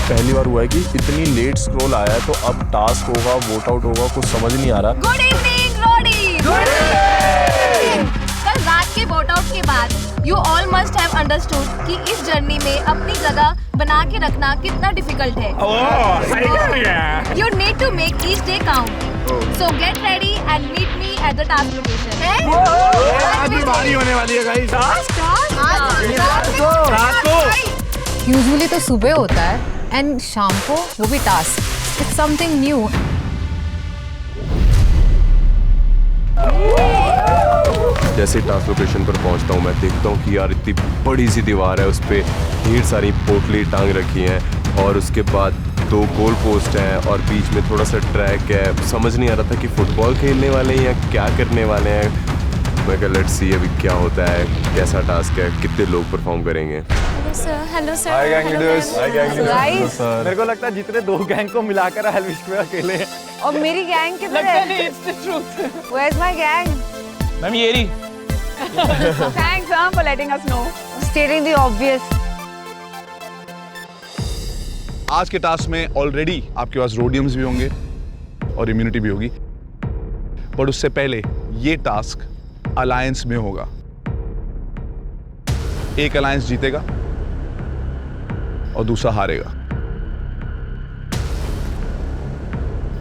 पहली बार हुआ है कि इतनी लेट स्क्रॉल आया है, तो अब टास्क होगा, वोट आउट होगा, कुछ समझ नहीं आ रहा। Good evening roadie. कल रात के वोट आउट के बाद you all must have understood कि इस जर्नी में अपनी जगह बना के रखना कितना डिफिकल्ट है। You need to make each day count, so get ready and meet me at the task location. आज भी बारी होने वाली है गाइस। यूजुअली तो सुबह होता है एंड शाम को वो भी टास्क। It's something new. जैसे टास्क लोकेशन पर पहुंचता हूं, मैं देखता हूं कि यार इतनी बड़ी सी दीवार है, उस पे ढेर सारी पोटली टांग रखी हैं और उसके बाद 2 गोल पोस्ट हैं और बीच में थोड़ा सा ट्रैक है। समझ नहीं आ रहा था कि फुटबॉल खेलने वाले हैं या क्या करने वाले हैं। मैं कहा लेट्स सी अभी क्या होता है, कैसा टास्क है, कितने लोग परफॉर्म करेंगे। Hello sir. Hi gang leaders. Guys, मेरे को लगता है जितने 2 गैंग को मिलाकर एल्विश में अकेले हैं। और मेरी गैंग किधर है? It's the truth. Where's my gang? Ma'am ये रही। Thanks for letting us know. Stating the obvious. आज के टास्क में ऑलरेडी आपके पास रोडियम्स भी होंगे और इम्यूनिटी भी होगी, पर उससे पहले ये टास्क अलायंस में होगा। एक अलायंस जीतेगा और दूसरा हारेगा।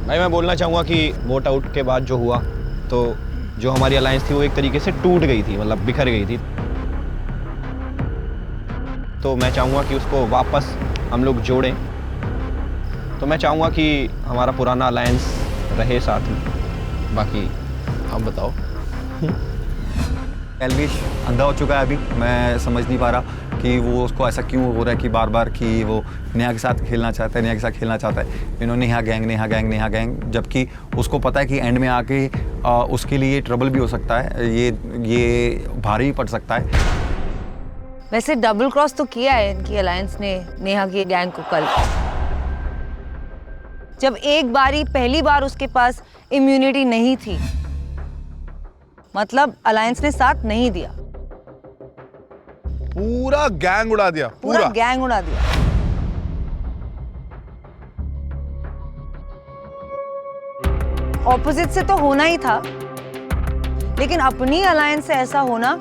भाई मैं बोलना चाहूँगा कि वोट आउट के बाद जो हुआ, तो जो हमारी अलायंस थी वो एक तरीके से टूट गई थी, मतलब बिखर गई थी। तो मैं चाहूँगा कि उसको वापस हम लोग जोड़ें। तो मैं चाहूँगा कि हमारा पुराना अलायंस रहे साथ में। बाकी आप बताओ। एल्विश अंधा हो चुका है अभी। मैं समझ नहीं पा रहा कि वो उसको ऐसा क्यों हो रहा है कि बार बार कि वो नेहा के साथ खेलना चाहता है, नेहा के साथ खेलना चाहता है। इन्होंने Neha gang, Neha gang, Neha gang, जबकि उसको पता है कि एंड में आके उसके लिए ट्रबल भी हो सकता है, ये भारी भी पड़ सकता है। वैसे डबल क्रॉस तो किया है इनकी अलायंस ने नेहा की गैंग को कल, जब एक बारी पहली बार उसके पास इम्यूनिटी नहीं थी, मतलब अलायंस ने साथ नहीं दिया। पूरा गैंग उड़ा दिया, पूरा गैंग उड़ा दिया। ऑपोजिट से तो होना ही था, लेकिन अपनी अलायंस से ऐसा होना,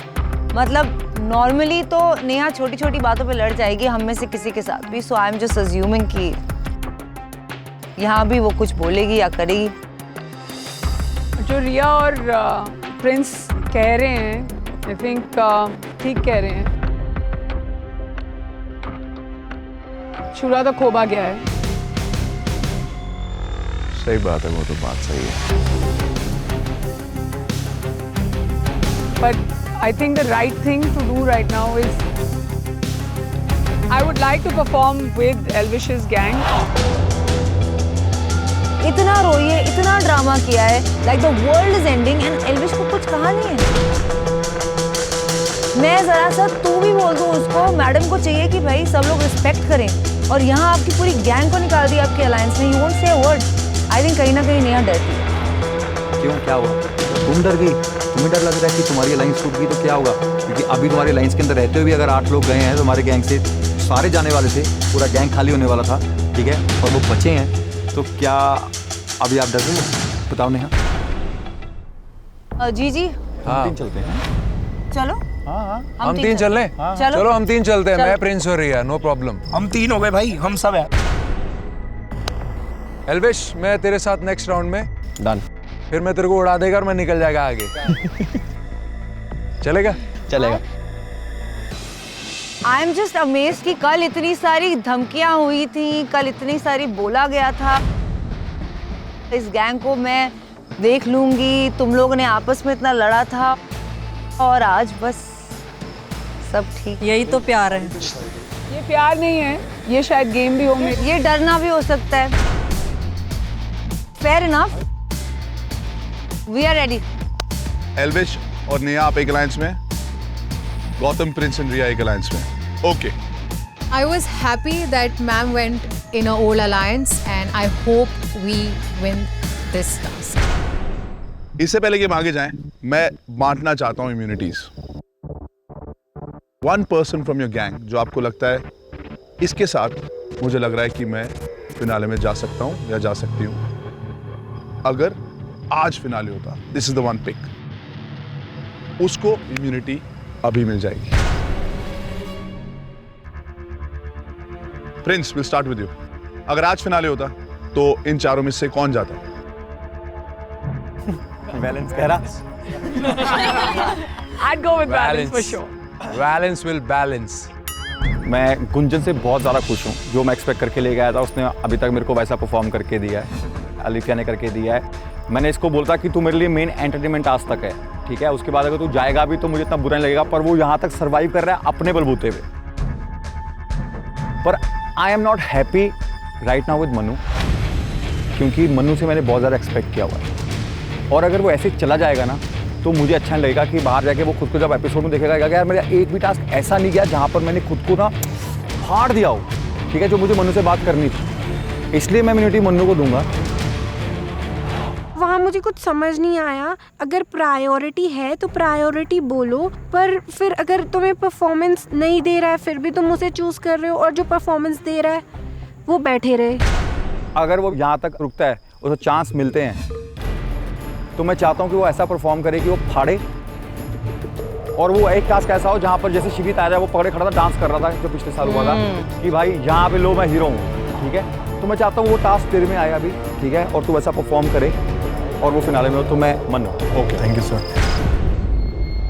मतलब नॉर्मली तो नेहा छोटी छोटी बातों पे लड़ जाएगी हम में से किसी के साथ भी। सो आई एम जस्ट अज्यूमिंग कि यहाँ भी वो कुछ बोलेगी या करेगी। जो रिया और प्रिंस कह रहे हैं, आई थिंक ठीक कह रहे हैं। छुरा तो खोबा गया है। सही बात है, वो तो बात सही है। But I think the right thing to do right now is I would like to perform with Elvish's gang. इतना रोई है, इतना ड्रामा किया है, like the world is ending and Elvish को कुछ कहा नहीं है। मैं जरा सा तू भी बोल दूं उसको, मैडम को चाहिए कि भाई सब लोग रिस्पेक्ट करें, और यहाँ आपकी पूरी गैंग को निकाल दिया आपके अलायंस में। You won't say a word. I think कहीं ना कहीं नेहा डरती है। क्यों, क्या हुआ? तुम डर गई? तुम्हें डर लग रहा है कि तुम्हारी अलायंस टूट गई तो क्या होगा? क्योंकि अभी तुम्हारी अलायंस के अंदर रहते हुए भी अगर 8 लोग गए हैं तो हमारे गैंग से सारे जाने वाले थे, पूरा गैंग खाली होने वाला था, ठीक है, और वो बचे हैं, तो क्या अभी आप डर रहे हो? बताओ नेहा। जी जी, हम 3 चलते हैं। चलो। हम 3 चल रहे। चलो हम 3 चलते हैं। मैं, प्रिंस और रिया, नो प्रॉब्लम। हम 3 हो गए भाई, हम सब है। एल्विश, मैं तेरे साथ नेक्स्ट राउंड में डन। फिर मैं तेरे को उड़ा देगा और मैं निकल जाएगा आगे। चलेगा? चलेगा। आई एम जस्ट अमेज्ड कि कल इतनी सारी धमकियां हुई थी, कल इतनी सारी बोला गया था, इस गैंग को मैं देख लूंगी, तुम लोगों ने आपस में इतना लड़ा था, और आज बस सब ठीक। यही तो प्यार है। ये प्यार नहीं है, ये शायद गेम भी हो। ये डरना भी हो सकता है। Fair enough, we are ready. Elvish और नेहा आप एक अलायंस में, गौतम, प्रिंस एंड रिया एक अलायंस में। Okay. I was happy that ma'am went in a old alliance and I hope we win this task. इससे पहले कि हम आगे जाएं, मैं बांटना चाहता हूं immunities. One person from your gang जो आपको लगता है इसके साथ मुझे लग रहा है कि मैं फिनाले में जा सकता हूं या जा सकती हूं। अगर आज फिनाले होता, this is the one pick, उसको इम्यूनिटी अभी मिल जाएगी। Prince, will start with you. अगर आज फिनाले होता तो इन चारों में से कौन जाता? बैलेंस कह रहा। I'd go with balance for sure. Balance will balance. मैं गुंजन से बहुत ज़्यादा खुश हूँ। जो मैं एक्सपेक्ट करके ले गया था उसने अभी तक मेरे को वैसा परफॉर्म करके दिया है। अलिफिया ने करके दिया है। मैंने इसको बोलता कि तू मेरे लिए मेन एंटरटेनमेंट आज तक है, ठीक है। उसके बाद अगर तू जाएगा भी तो मुझे इतना बुरा नहीं लगेगा, पर वो यहाँ तक सर्वाइव कर रहा है अपने बलबूते पे। पर I am not happy right now with Manu, क्योंकि मनु से मैंने बहुत ज़्यादा एक्सपेक्ट किया हुआ है। और अगर वो ऐसे चला जाएगा ना तो मुझे अच्छा नहीं लगेगा कि बाहर जाके वो खुद को जब एपिसोड में देखेगा कि यार मेरा एक भी टास्क ऐसा नहीं गया जहाँ पर मैंने खुद को ना फाड़ दिया हो, ठीक है, जो मुझे मनु से बात करनी थी। इसलिए मैं इम्यूनिटी मनु को दूंगा। वहाँ मुझे कुछ समझ नहीं आया। अगर प्रायोरिटी है तो प्रायोरिटी बोलो, पर फिर अगर तुम्हें परफॉर्मेंस नहीं दे रहा है फिर भी तुम उसे चूज कर रहे हो, और जो परफॉर्मेंस दे रहा है वो बैठे रहे। अगर वो यहाँ तक रुकता है, उसे चांस मिलते हैं, तो मैं चाहता हूँ कि वो ऐसा परफॉर्म करे कि वो फाड़े। और वो एक टास्क ऐसा हो जहाँ पर जैसे शिवित आया वो पकड़े खड़ा था, डांस कर रहा था जो पिछले साल हुआ था कि भाई यहाँ पे लो मैं हीरो हूँ, ठीक है। तो मैं चाहता हूँ वो टास्क तेरे में आया अभी, ठीक है, और तू वैसा परफॉर्म करे और वो फिनाले में हो तो मैं मन हूँ। Okay, thank you sir.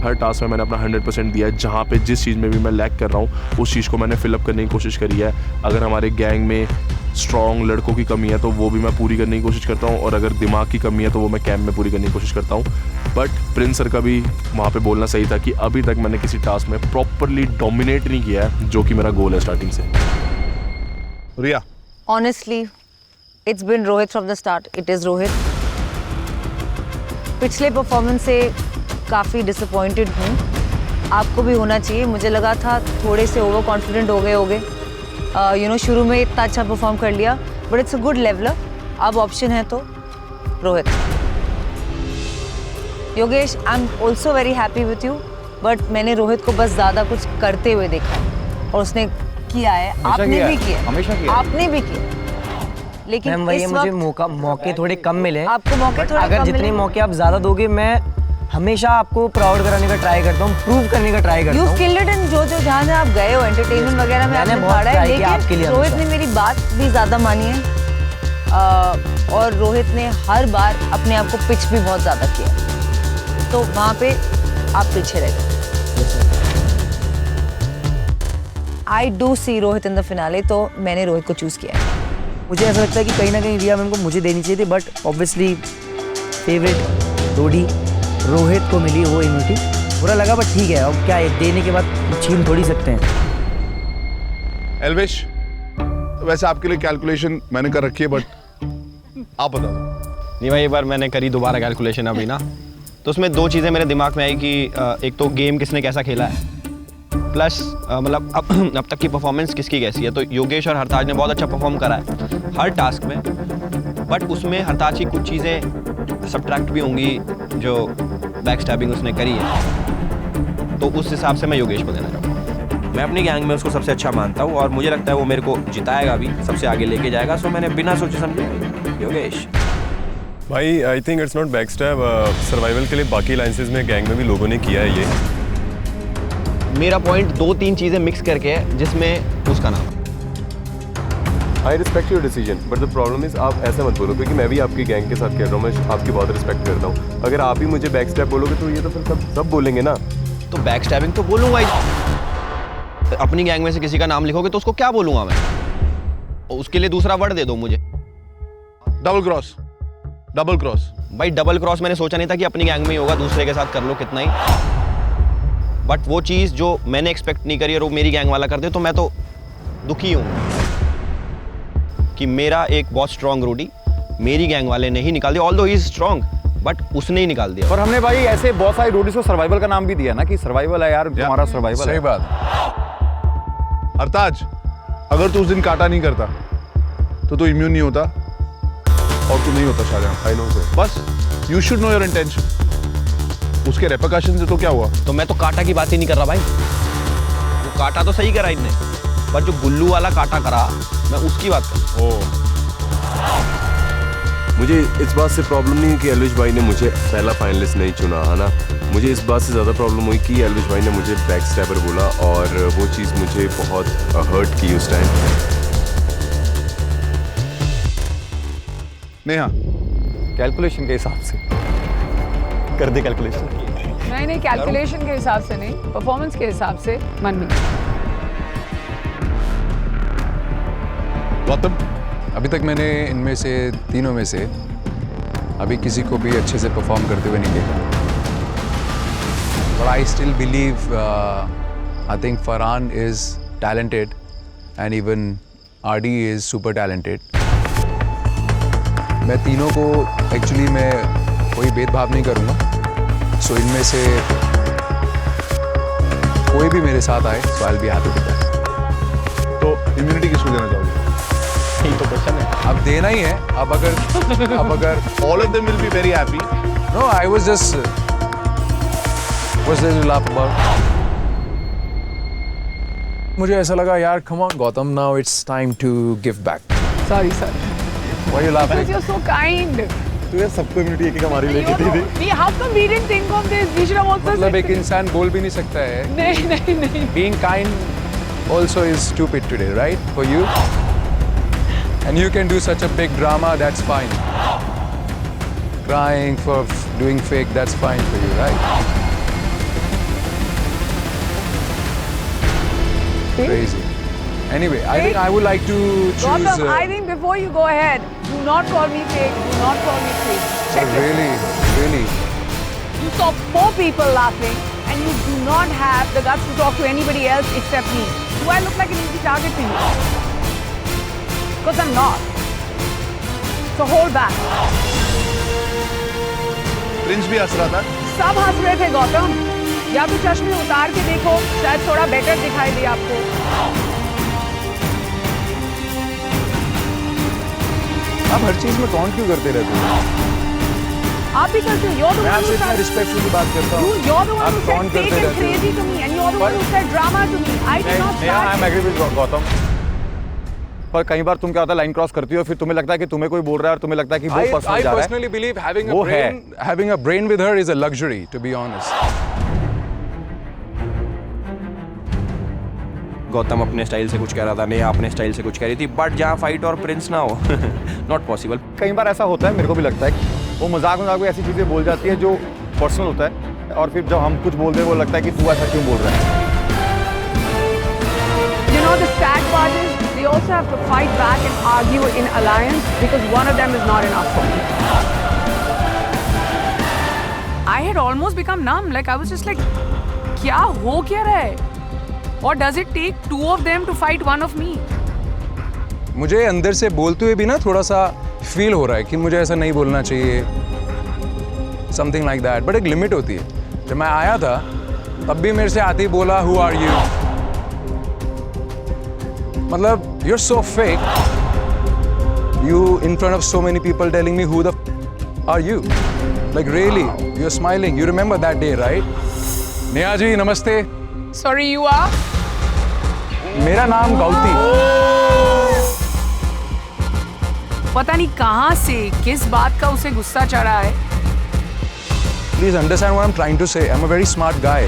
Her task में मैंने अपना 100% दिया है। जहाँ पे जिस चीज़ में भी मैं लैग कर रहा हूँ उस चीज़ को मैंने फिलअप करने की कोशिश करी है। अगर हमारे गैंग में स्ट्रॉन्ग लड़कों की कमी है तो वो भी मैं पूरी करने की कोशिश करता हूँ, और अगर दिमाग की कमी है तो वो मैं कैंप में पूरी करने की कोशिश करता हूँ। बट प्रिंस सर का भी वहाँ पे बोलना सही था कि अभी तक मैंने किसी टास्क में प्रॉपरली डोमिनेट नहीं किया है, जो कि मेरा गोल है स्टार्टिंग से। Riya, honestly it's been Rohit from the start. It is Rohit. पिछले परफॉर्मेंस से काफ़ी डिसअपॉइंटेड हूँ। आपको भी होना चाहिए। मुझे लगा था थोड़े से ओवर कॉन्फिडेंट हो गए होगे, शुरू में इतना अच्छा परफॉर्म कर लिया, but it's a good leveller. अब ऑप्शन है तो Rohit. Yogesh, I am also very happy with you, but मैंने रोहित को बस ज़्यादा कुछ करते हुए देखा है और उसने किया है। आपने भी किया, हमेशा किया, आपने भी किया। लेकिन मैम वही मुझे मौके थोड़े कम मिले। आपको मौके थोड़े अगर कम जितने मिले? मौके आप ज्यादा दोगे मैं हमेशा आपको प्राउड कराने का ट्राई करता हूँ, प्रूव करने का ट्राई करता You हूँ। killed it in जो जहाँ जहाँ आप गए हो, एंटरटेनमेंट वगैरह में मैंने आपने बहुत फाड़ा है, try किया आपके लिए लेकिन रोहित ने हमेशा। मेरी बात भी ज़्यादा मानी है। और रोहित ने हर बार अपने आप को पिच भी बहुत ज़्यादा किया, तो वहाँ पे आप पीछे रह गए। I do see Rohit in the finale, तो मैंने रोहित को चूज़ किया है। मुझे ऐसा लगता है कि कहीं ना कहीं रिया मैम को मुझे देनी चाहिए थी, बट ऑब्वियसली फेवरेट रोडी रोहित को मिली वो इम्यूनिटी। बुरा लगा बट ठीक है, अब क्या है, देने के बाद छीन थोड़ी सकते हैं। एल्विश, वैसे आपके लिए कैलकुलेशन मैंने कर रखी है, बट आप बता दो। नहीं भाई, एक बार मैंने करी दोबारा कैलकुलेशन अभी ना, तो उसमें दो चीज़ें मेरे दिमाग में आई कि एक तो गेम किसने कैसा खेला है, प्लस मतलब अब तक की परफॉर्मेंस किसकी कैसी है। तो योगेश और हरताज ने बहुत अच्छा परफॉर्म करा है हर टास्क में, बट उसमें हरताज की कुछ चीज़ें सब्ट्रैक्ट भी होंगी जो बैक स्टैबिंग उसने करी है, तो उस हिसाब से मैं योगेश को देना चाहूँगा। मैं अपनी गैंग में उसको सबसे अच्छा मानता हूँ और मुझे लगता है वो मेरे को जिताएगा भी, सबसे आगे लेके जाएगा। सो मैंने बिना सोचे समझे योगेश। भाई I think it's not backstab. Survival के लिए बाकी अलायंसेस में गैंग में भी लोगों ने किया है ये। मेरा पॉइंट 2-3 चीज़ें मिक्स करके है, जिसमें उसका नाम। I respect your decision, but the problem is आप ऐसा मत बोलो, क्योंकि मैं भी आपकी गैंग के साथ खेल रहा हूँ, मैं आपकी बहुत रिस्पेक्ट करता हूँ। अगर आप ही मुझे बैक स्टैब बोलोगे तो ये तो फिर सब बोलेंगे ना। तो बैक स्टैबिंग तो बोलूँगा ही। अपनी गैंग में से किसी का नाम लिखोगे तो उसको क्या बोलूँगा मैं? उसके लिए दूसरा वर्ड दे दो मुझे। Double cross. डबल क्रॉस भाई, डबल क्रॉस मैंने सोचा नहीं था कि अपनी गैंग में ही होगा, दूसरे के साथ कर लो कितना ही। बट वो चीज़ जो मैंने एक्सपेक्ट नहीं करी और वो मेरी गैंग वाला कर दे, तो मैं तो दुखी हूँ कि मेरा एक बहुत स्ट्रॉन्ग रोडी मेरी गैंग वाले ने ही निकाल दिया। Although he is strong, but उसने ही निकाल दिया। और हमने भाई ऐसे बहुत सारे रोडीज को सर्वाइवल का नाम भी दिया ना कि सर्वाइवल है यार, तुम्हारा सर्वाइवल है। सही बात। हरताज, अगर तू उस दिन काटा नहीं करता तो तू इम्यून नहीं होता और तू नहीं होता शाहजहां। I know sir. बस you should know your intention. उसके रेपरकशन से तो क्या हुआ? तो मैं तो काटा की बात ही नहीं कर रहा भाई। काटा तो सही करा इनने, पर जो गुल्लू वाला काटा करा, मैं उसकी बात कर। मुझे इस बात से प्रॉब्लम नहीं है कि एल्विश भाई ने मुझे पहला फाइनलिस्ट नहीं चुना, है ना। मुझे इस बात से ज़्यादा प्रॉब्लम हुई कि एल्विश भाई ने मुझे बैक स्टैपर बोला, और वो चीज़ मुझे बहुत हर्ट की उस टाइम। नेहा, कैलकुलेशन के हिसाब से कर दे कैलकुलेशन। नहीं, कैलकुलेशन के हिसाब से नहीं, परफॉर्मेंस के हिसाब से मन में। गौतम, अभी तक मैंने इनमें से तीनों में से अभी किसी को भी अच्छे से परफॉर्म करते हुए नहीं देखा, but I still believe I think Farhan is talented and even RD is super talented. मैं तीनों को एक्चुअली मैं कोई भेदभाव नहीं करूँगा, सो इनमें से कोई भी मेरे साथ आए, so I will be happy with that. तो इम्यूनिटी किसको देना चाहोगे? यही तो क्वेश्चन है। अब देना ही है। अब अगर all of them will be very happy. No, I was just what's there to laugh about. मुझे ऐसा लगा यार, come on Gautam, now it's time to give back. Sorry, sir. Why you laughing? Because you're so kind. तू यार सबको immunity एक हमारी लेके दे दे। How come we didn't think of this? We should have also मतलब said एक इंसान बोल भी नहीं सकता है। नहीं। Being kind also is stupid today, right? For you. And you can do such a big drama, that's fine. Crying for doing fake, that's fine for you, right? Crazy. Anyway, I think I would like to choose. Gautam, I think before you go ahead, do not call me fake. Do not call me fake. Check it. Really. You saw 4 people laughing, and you do not have the guts to talk to anybody else except me. Do I look like an easy target to you? Because I'm not. So hold back. Prince भी हंस रहा था। सब हंस रहे थे गौतम। या तो चश्मे उतार के देखो, शायद थोड़ा बेटर दिखाई दे आपको। आप हर चीज में कौन क्यों करते रहते हो? आप भी करते हो। You're the मैं one आपसे who इतना said रिस्पेक्टफुली बात करता हूँ। you're the one आप who कौन said fake करते and रहते हो? crazy to me, and you're the one who said drama to me. I did not Neha, I am start. Agree with Gautam. पर कई बार तुम क्या होता है, लाइन क्रॉस करती हो, फिर तुम्हें लगता है कि तुम्हें कोई बोल रहा है और तुम्हें लगता है कि वो पर्सन I जा रहा personally है। believe वो है। having a brain with her is a luxury, to be honest. Gautam अपने स्टाइल से कुछ कह रहा था, नेहा अपने स्टाइल से कुछ कह रही थी, बट जहाँ फाइट और प्रिंस ना हो, नॉट पॉसिबल। कई बार ऐसा होता है, मेरे को भी लगता है कि वो मजाक में ऐसी चीज़ें बोल जाती है जो पर्सनल होता है, और फिर जब हम कुछ बोलते हैं वो लगता है कि तू ऐसा क्यों बोल रहा है। You know, the sad part is they also have to fight back and argue in alliance because one of them is not enough for me. I had almost become numb. Like I was just like, क्या हो क्या रहा है? Or does it take 2 of them to fight one of me? मुझे अंदर से बोलते हुए भी ना थोड़ा सा फील हो रहा है कि मुझे ऐसा नहीं बोलना चाहिए, समथिंग लाइक दैट, बट एक लिमिट होती है। जब मैं आया था तब भी मेरे से आते ही बोला हु आर यू, मतलब you are so fake, you in front of so many people telling me who the are you, like really you are smiling, you remember that day right? Neha ji नमस्ते। Sorry, you are? मेरा नाम गौती। पता नहीं कहाँ से किस बात का उसे गुस्सा चढ़ा है। Please understand what I'm trying to say. I'm a very smart guy.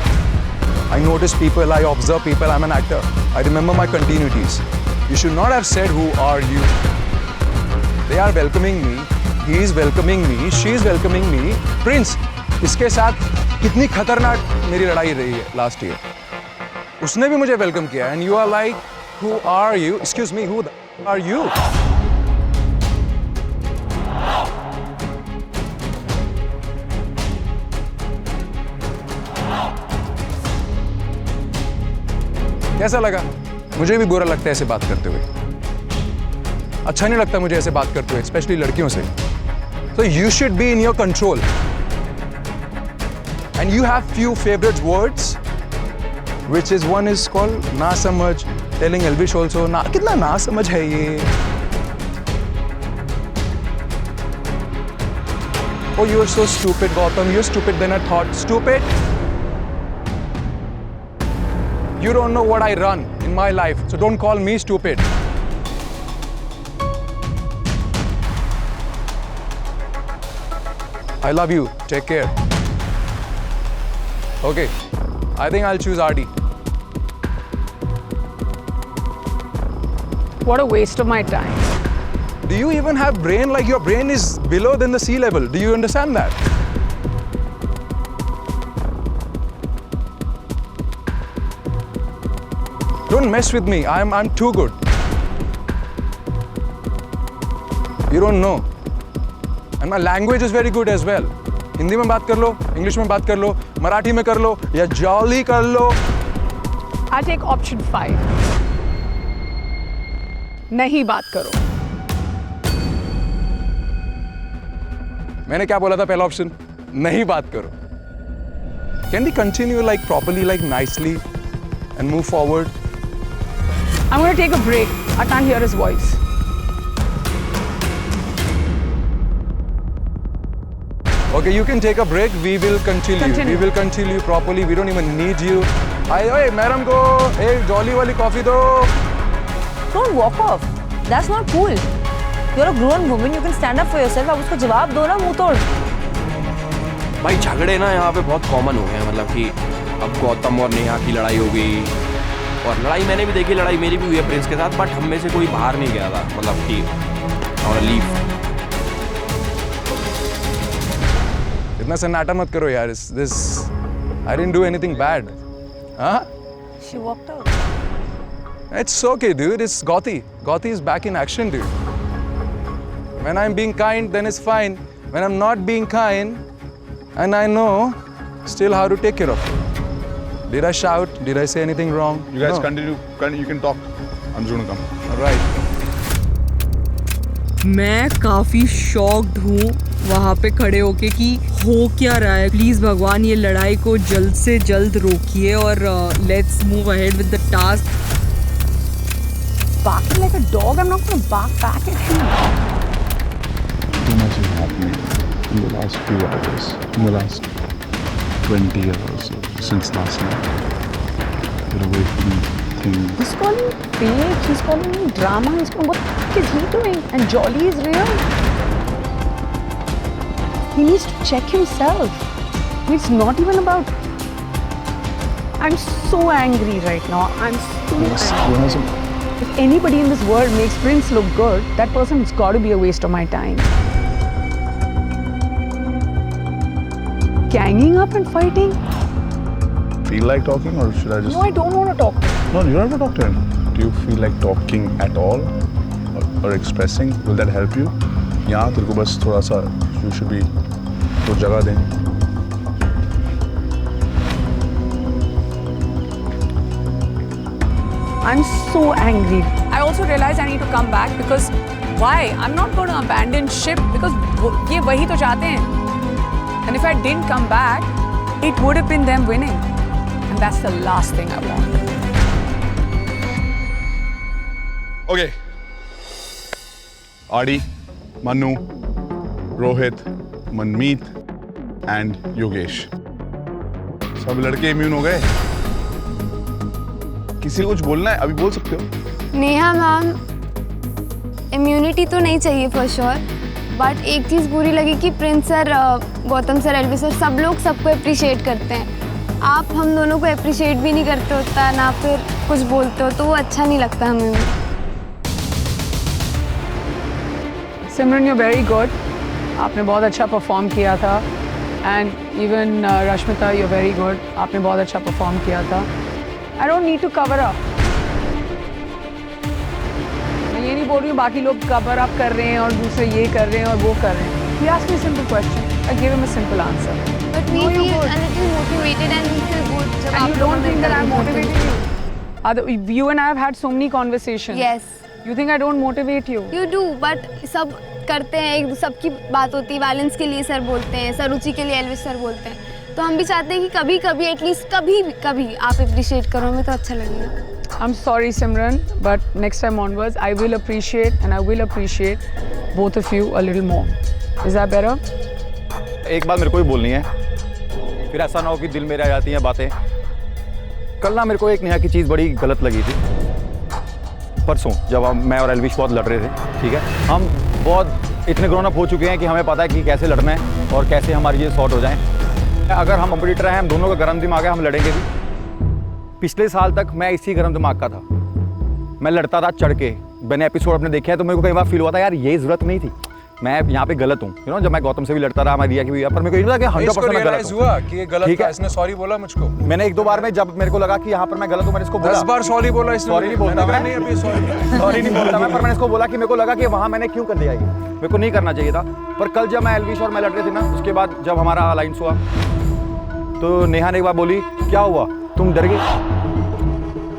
I notice people, I observe people, I'm an actor. I remember my continuities. You should not have said who are you. They are welcoming me. He is welcoming me. She is welcoming me. Prince, इसके साथ कितनी खतरनाक मेरी लड़ाई रही है last year. उसने भी मुझे वेलकम किया and you are like who are you? Excuse me, who are you? कैसा लगा? मुझे भी बुरा लगता है ऐसे बात करते हुए, अच्छा नहीं लगता मुझे ऐसे बात करते हुए, स्पेशली लड़कियों से। So you should be in your control. And you have few favorite words, which is one is called ना समझ, telling Elvish also ना, कितना ना समझ है ये। Oh, you are so stupid, Gautam. You're stupid than I thought. Stupid. You don't know what I run in my life, so don't call me stupid. I love you. Take care. Okay, I think I'll choose RD. What a waste of my time. Do you even have brain? Like your brain is below than the sea level. Do you understand that? Don't mess with me. I'm too good. You don't know. And my language is very good as well. Hindi में बात कर लो, English में बात कर लो, मराठी में कर लो, या jolly कर लो. I take option 5. नहीं बात करो. मैंने क्या बोला था पहला ऑप्शन? नहीं बात करो. Can we continue like properly, like nicely, and move forward? I'm going to take a break. I can't hear his voice. Okay, you can take a break. We will continue. We will continue properly. We don't even need you. Hey, madam को एक jolly वाली coffee दो. Don't walk off. That's not cool. You're a grown woman. You can stand up for yourself. अब उसको जवाब दो ना मुंह तोड़. भाई झगड़े ना यहाँ पे बहुत कॉमन हो गए हैं, मतलब कि अब गौतम और नेहा की लड़ाई हो गई, और लड़ाई मैंने भी देखी, लड़ाई मेरी भी हुई है प्रिंस के साथ, बट हम में से कोई बाहर नहीं गया था, मतलब कि और लीव. इतना सन्नाटा मत करो यार. This I didn't do anything bad. Huh? She walked out. It's okay, dude. It's Gauti. Gauti is back in action, dude. When I'm being kind, then it's fine. When I'm not being kind, and I know still how to take care of it. Did I shout? Did I say anything wrong? You guys No. continue. You can talk. I'm just gonna come. All right. मैं काफ़ी shocked हूँ वहाँ पे खड़े होके कि हो क्या रहा है. प्लीज़ भगवान ये लड़ाई को जल्द से जल्द रोकिए और let's move ahead with the task. Barking like a dog, I'm not going to bark back at you. Too much is happening in the last few hours, in the last 20 years or so, since last night. You're away from things. He's calling me fake, he's calling me drama, he's calling, what is he doing? And Jolly is real. He needs to check himself. It's not even about... I'm so angry right now. I'm so angry. If anybody in this world makes Prince look good, that person's got to be a waste of my time. Ganging up and fighting? Feel like talking, or should I just? No, I don't want to talk to him. No, you don't have to talk to him. Do you feel like talking at all, or expressing? Will that help you? यहाँ तेरे को बस थोड़ा सा you should be तो जगह दें. I'm so angry. I also realize I need to come back because why? I'm not going to abandon ship because ये वही तो चाहते हैं. And if I didn't come back, it would have been them winning. And that's the last thing I want. Okay. Adi, Manu, Rohit, Manmeet and Yogesh. सब लड़के immune हो गए. किसी को कुछ बोलना है अभी बोल सकते हो. नेहा मैम, इम्यूनिटी तो नहीं चाहिए फॉर श्योर, बट एक चीज़ बुरी लगी कि Prince sir, Gautam sir, Elvy sir, सब लोग सबको अप्रिशिएट करते हैं. आप हम दोनों को अप्रिशिएट भी नहीं करते होता ना, फिर कुछ बोलते हो तो वो अच्छा नहीं लगता हमें. Simran, you're very good. आपने बहुत अच्छा परफॉर्म किया था. And even Rashmita, you're very good. आपने बहुत अच्छा परफॉर्म किया था. I don't need to cover up. मैं ये नहीं बोल रही हूँ बाकी लोग cover up कर रहे हैं और दूसरे ये कर रहे हैं और वो कर रहे हैं. He asked me a simple question. I gave him a simple answer. But we feel a little motivated and we feel good. जब And आप you लोगों don't में think that I'm interview करते motivating you? You and I have had so many conversations. हो. Yes. You think I don't motivate you? You do, but सब करते हैं, एक सबकी बात होती है. बैलेंस के लिए सर बोलते हैं, सरुचि के लिए एल्विस सर बोलते हैं, तो हम भी चाहते हैं कि कभी कभी एटलीस्ट कभी आप अप्रिशिएट करो, हमें तो अच्छा लगेगा. I'm sorry, Simran, but next time onwards, I will appreciate and I will appreciate both of you a little more. Is that better? एक बात मेरे को भी बोलनी है, फिर ऐसा ना हो कि दिल में रह जाती हैं बातें. कल ना मेरे को एक नेहा की चीज़ बड़ी गलत लगी थी। परसों जब मैं और एल्विश बहुत लड़ रहे थे, ठीक है, हम बहुत इतने ग्रोन अप हो चुके हैं कि हमें पता है कि कैसे लड़ना है और कैसे हमारी ये सॉर्ट हो जाए। अगर हम कॉम्पिटिटर हैं, हम दोनों का गर्म दिमाग है, हम लड़ेंगे भी। पिछले साल तक मैं इसी गर्म दिमाग का था, मैं लड़ता था चढ़ के। मैंने एपिसोड अपने देखे हैं तो मेरे को कई बार फील हुआ था यार ये ज़रूरत नहीं थी, मैं यहाँ पे गलत हूँ। यू नो, जब मैं गौतम से भी लड़ता रहा, मैं रिया की भी, पर मेरे को ये नहीं था कि 100% मैं गलत हुआ कि ये गलत था। इसने सॉरी बोला मुझको। मैंने एक दो बार में जब मेरे को लगा कि यहाँ पर मैं गलत हूँ, मैंने इसको बोला 10 बार सॉरी बोला इसने। सॉरी नहीं बोलता मैं, नहीं अभी सॉरी नहीं बोलता मैं, पर मैंने इसको बोला कि मेरे को लगा कि वहाँ मैंने क्यों कर दिया, ये मेरे को नहीं करना चाहिए था। पर कल जब मैं एल्विश और मैं लड़ रहे थे ना, उसके बाद जब हमारा अलायंस हुआ तो नेहा ने एक बार बोली क्या हुआ तुम डर गई।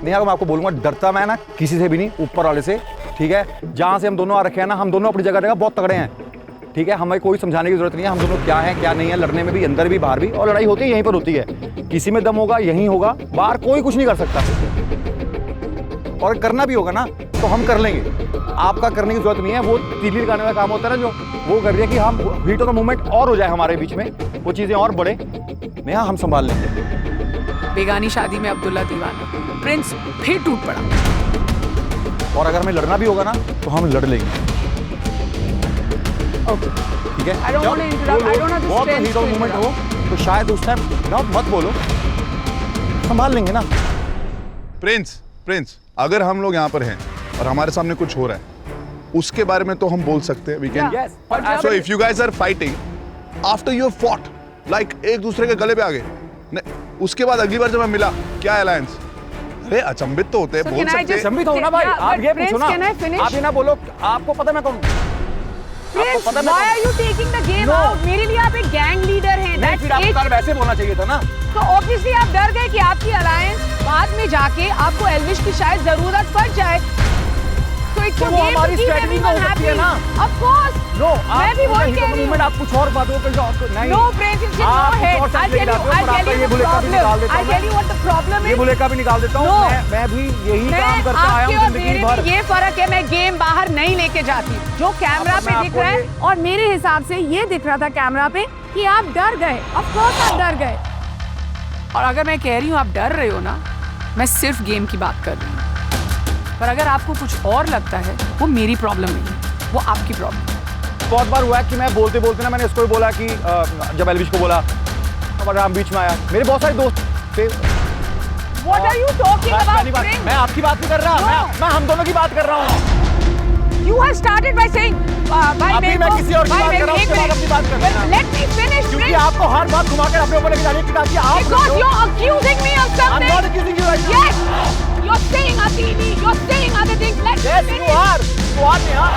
नेहा को मैं आपको बोलूँगा, डरता मैं ना किसी से भी नहीं, ऊपर वाले से, ठीक है। जहाँ से हम दोनों आ रखे हैं ना, हम दोनों अपनी जगह बहुत तगड़े हैं, ठीक है। हमें कोई समझाने की जरूरत नहीं है, हम दोनों क्या हैं क्या नहीं है, लड़ने में भी, अंदर भी, बाहर भी, और लड़ाई होती है यहीं पर होती है। किसी में दम होगा यहीं होगा, बाहर कोई कुछ नहीं कर सकता। और करना भी होगा ना तो हम कर लेंगे, आपका करने की जरूरत नहीं है। वो तीली लगाने का काम होता है ना, जो वो कर रही है कि हम हीट ऑफ द मोमेंट और हो जाए हमारे बीच में, वो चीज़ें और बढ़े, नेहा हम संभाल लेंगे। बेगानी शादी में अब्दुल्ला दीवाना, प्रिंस फिर टूट पड़ा। और अगर हमें लड़ना भी होगा ना तो हम लड़ लेंगे, ठीक है। I don't want to interrupt. I don't have the बहुत strength heat of to moment हो interrupt. तो शायद उस टाइम ना मत बोलो, संभाल लेंगे ना। प्रिंस अगर हम लोग यहाँ पर हैं और हमारे सामने कुछ हो रहा है, उसके बारे में तो हम बोल सकते हैं, we can. So if you guys are fighting after you have fought, like एक दूसरे के गले पे आ गए, उसके बाद अगली बार जब मैं मिला, क्या अलायंस, अरे अचंभित तो होते हैं, बोल सकते हैं। अचंभित हो ना भाई, आप ये पूछो ना, आप ये ना बोलो आपको पता मैं कौन हूँ। Prince, why are you taking the game out? मेरे लिए आप एक गैंग लीडर हैं। नहीं, फिर आपको कल वैसे बोलना चाहिए था ना। तो ऑब्वियसली आप डर गए कि आपकी अलायंस बाद में जाके आपको एल्विश की शायद जरूरत पड़ जाए। तो इट्स वो हमारी स्ट्रेटजी हो सकती है ना। Of course. नो, मैं भी वही कह रही हूँ। आप कुछ और बातों पे नहीं। No, Prince, it's in your head. I'll tell you what the problem is. ये बुलेट का भी निकाल देता हूँ। मैं भी यही काम करता आया हूँ जिंदगी भर। ये फर्क है, मैं गेम बाहर नहीं लेके जाती। जो कैमरा पे दिख रहा है, और मेरे हिसाब से ये दिख रहा था कैमरा पे कि आप डर गए। Of course आप डर गए। और अगर मैं कह रही हूँ आप डर रहे हो ना, मैं सिर्फ गेम की बात कर रही हूँ। पर अगर आपको कुछ और लगता है, वो मेरी प्रॉब्लम नहीं है, वो आपकी प्रॉब्लम। बहुत बार हुआ है कि मैं बोलते बोलते ना, मैंने इसको भी बोला कि जब एल्विश को बोला, अब हम बीच में आया, मेरे बहुत सारे दोस्त थे। What are you talking about, Prince? मैं आपकी बात नहीं कर रहा, मैं हम दोनों की बात कर रहा हूँ। You have started by saying, अभी मैं किसी और की बात कर रहा हूँ, उसके बाद अपनी बात कर रहा हूँ। Let me finish, क्योंकि Prince. आपको हर बात घुमा कर अपने ऊपर लेके जाने की ताकि आप। Because you're accusing me of something. I'm not accusing you right now. Yes, you're saying Atini, you're saying other things. Let Yes, me you finish. are. You are, Neha.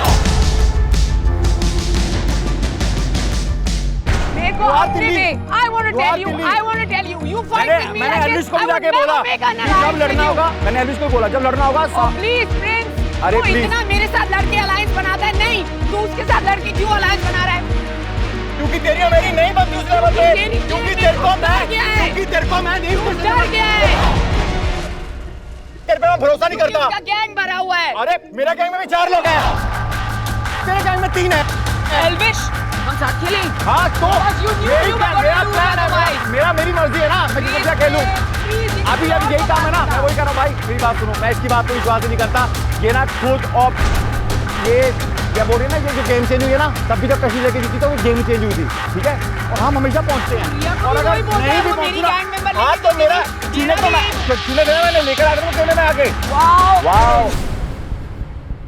देखो Atini, I want to tell you, I want to tell you, you fight with me मैंने like Elvish this. को I भी would जाके बोला never make an कि जब alliance with लड़ना होगा, you. मैंने एल्विश को बोला जब लड़ना होगा। Oh, please, Prince. अरे तू please. इतना मेरे साथ लड़के अलायंस बनाता है, नहीं, तू उसके साथ लड़के क्यों अलायंस बना रहा है? क्योंकि तेरी और मेरी नहीं बनती उस लेवल पे, क्योंकि तेरे को मैं नहीं तू डर गया है। तेरे पे मैं भरोसा नहीं करता। उसका गैंग भरा हुआ है। अरे मेरा गैंग में भी 4 लोग हैं, तेरे गैंग में 3 है। एल्विश, हम साथ खेलें। हाँ तो मेरा मेरी मर्जी है ना, मैं जितना खेलूं। अभी यही काम है ना, मैं वही कर रहा हूँ। भाई मेरी बात सुनो, मैं इसकी बात को विश्वास ही नहीं करता। ये ना खुद ऑफ ये क्या बोल रही है ना, ये जो गेम चेंज हुई है ना, तब भी जब कश्मीर लेके जीती तो गेम चेंज हुई थी, ठीक है। और हम हमेशा पहुंचते हैं, और अगर नहीं भी पहुंचना, हाँ तो मेरा चीने तो मैंने लेकर आ रहा हूँ कोने में आके। वाओ,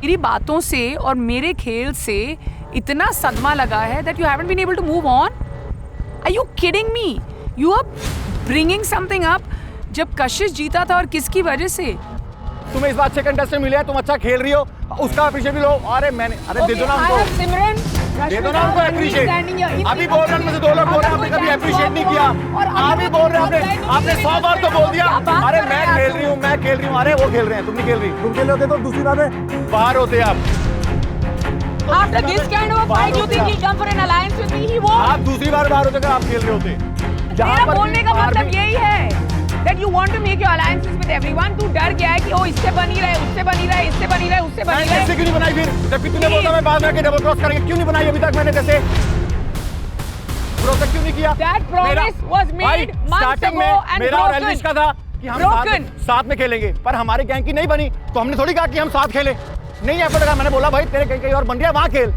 मेरी बातों से और मेरे खेल से इतना सदमा लगा है that you haven't been able to move on? Are you kidding me? You are bringing something up जब कशिश जीता था और किसकी वजह से? तुम्हें इस बात से कंटेस्टेंट मिले हैं, तुम अच्छा खेल रही हो, उसका अप्रिशिएट भी लो। अरे मैंने दे दो ना उनको, दे दो ना उनको अप्रिशिएट। अभी बोल रहे हैं में से 2 लोग बोल रहे हैं आपने कभी अप्रिशिएट नहीं किया। आप ही बोल रहे हैं, आपने 100 बार तो बोल दिया। अरे मैं खेल रही हूँ, अरे वो खेल रहे हैं, तुम नहीं खेल रही। तुम खेल होते तो दूसरी बात है बाहर होते आप। After this kind of a fight, you think he'll come for an alliance with me? He won't. आप दूसरी बार बाहर होते अगर आप खेल रहे होते। मेरा बोलने का मतलब यही है that you want to make your alliances with everyone. तू डर गया है कि ओ इससे बनी रहे, उससे बनी रहे, इससे बनी रहे, उससे बनी रहे। ऐसे क्यों नहीं बनाई फिर? जबकि तूने बोला मैं बाद में आके डबल क्रॉस करेंगे, क्यों नहीं बनाई अभी तक मैंने जैसे? भरोसा क्यों नहीं किया? That promise was made months ago and मेरा और एल्विश का था कि हम साथ में खेलेंगे, पर हमारे गैंग की नहीं बनी तो हमने थोड़ी कहा कि हम साथ खेलें। नहीं एफर्ट लगा, मैंने बोला भाई तेरे गैंग कहीं और बन रही है, वहाँ खेल,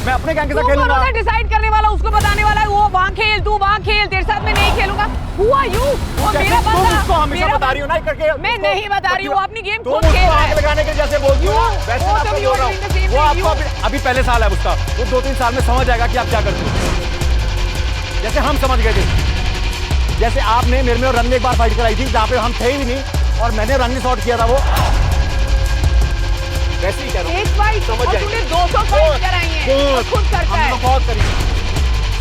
मैं अपने गैंग के साथ खेलूंगा। डिसाइड करने वाला, उसको बताने वाला है, वो वहाँ खेल, तू वहाँ खेल, तेरे साथ मैं नहीं खेलूंगा। Who are you? वो मेरा बंदा। तुम हमेशा बता रही हो ना करके। मैं नहीं बता रही हूँ, अपनी गेम खुद खेल खेल रहा है। लगाने के जैसे बोलती हो, वैसे मैं आपको बोल रहा हूँ। वो आपको अभी पहले साल है उसका, वो 2-3 साल में समझ आएगा कि आप क्या करते हो। जैसे हम समझ गए थे, जैसे आपने मेरे में और रन में एक बार फाइट कराई थी जहाँ पे हम थे ही नहीं और मैंने रन में शॉट किया था, वो वैसे ही कह रहा हूँ। एक फाइट और तूने 200 फाइट कराई हैं, खुद करता है। बहुत करी।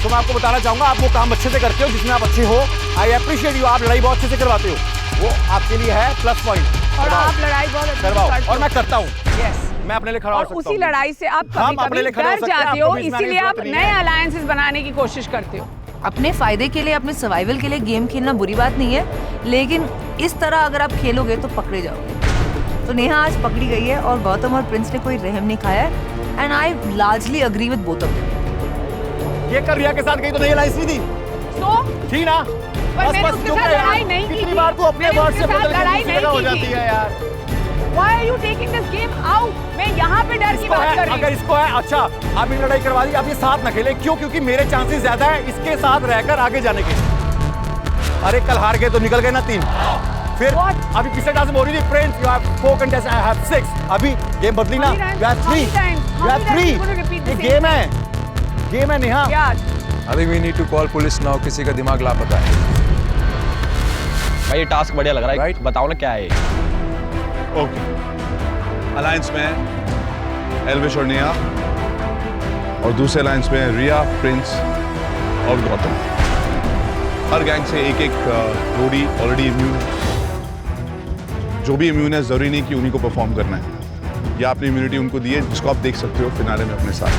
तो मैं आपको बताना चाहूंगा, आप वो काम अच्छे से करते हो जिसमें आप अच्छे हो। आई अप्रिशिएट यू, आप लड़ाई बहुत अच्छे से करवाते हो, वो आपके लिए है प्लस पॉइंट। और आप लड़ाई बहुत अच्छे से करवाओ, करते हो। और मैं करता हूँ। यस, मैं अपने लिए खड़ा हो और सकता उसी हूँ। लड़ाई से आप कभी-कभी डर जाते हो, इसीलिए आप नए अलायंसेस बनाने की कोशिश करते हो। अपने फायदे के लिए, अपने सर्वाइवल के लिए गेम खेलना बुरी बात नहीं है, लेकिन इस तरह अगर आप खेलोगे तो पकड़े जाओगे। तो नेहा आज पकड़ी गई है और गौतम और प्रिंस ने कोई रहम नहीं खाया है, and I largely agree with both of them. ये कर रिया के साथ गई तो नहीं लाइस नहीं थी, तो थी ना? पर मैंने उसके साथ लड़ाई नहीं की। कितनी बार तू अपने वर्ड से बदल के दूसरी जगह हो जाती है यार। Why are you taking this game out? मैं यहाँ पे डर की बात कर रही हूँ। अगर इसको है, अच्छा आप ये लड़ाई करवा दी, आप ये साथ ना खेले, क्यों? क्योंकि मेरे चांसेस ज्यादा है इसके साथ रहकर आगे जाने के। अरे कल हार गए तो निकल गए ना 3, फिर अभी पिछले टास्क में हो रही थी friends, you have 4 contest, I have 6, अभी गेम बदली ना, यू हैव 3, ये गेम है Neha. I think we need to call police now, किसी का दिमाग लापता है। भाई ये टास्क बढ़िया लग रहा है, Right? बताओ ना क्या है ये? ओके, अलायंस में एल्विश और नेहा, और दूसरे अलायंस में रिया, प्रिंस और गौतम। हर गैंग से एक रोडी ऑलरेडी इम्यून है। जो भी इम्यून है जरूरी नहीं कि उन्हीं को परफॉर्म करना है, या अपनी इम्यूनिटी उनको दी है, जिसको आप देख सकते हो फिनाले में अपने साथ।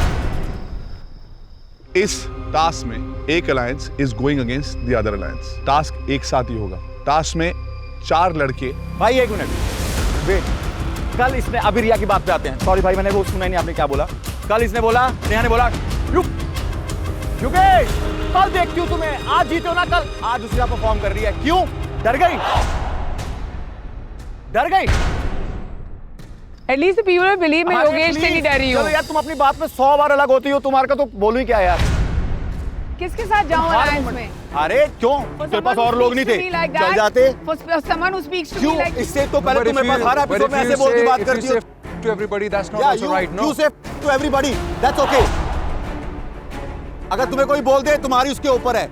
इस टास्क में एक alliance is going against the other alliance. Task एक साथ ही होगा। टास्क में 4 लड़के। भाई 1 मिनट वेट, कल इसने, अभी रिया की बात पे आते हैं, सॉरी भाई मैंने वो सुना नहीं आपने क्या बोला। कल इसने बोला, नेहा ने बोला युगेश कल देखती हूँ तुम्हें, आज जीते हो ना कल। आज दूसरा परफॉर्म कर रही है, क्यों? डर गई? At least the people will believe मैं योगेश से नहीं डर रही हूँ। चलो यार, तुम अपनी बात में 100 बार अलग होती हो, तुम्हारे का तो बोलूं ही क्या यार। किसके साथ जाऊँ अलायंस में? अरे क्यों, तेरे पास और लोग नहीं थे, चल जाते। Someone who speaks to me क्यों? like इससे तो पहले तुम्हें पता हर एपिसोड में ऐसे बोल के बात करती हो। To everybody, that's not also right, no? You say to everybody, that's okay. अगर तुम्हें कोई बोल दे, तुम्हारी उसके ऊपर है।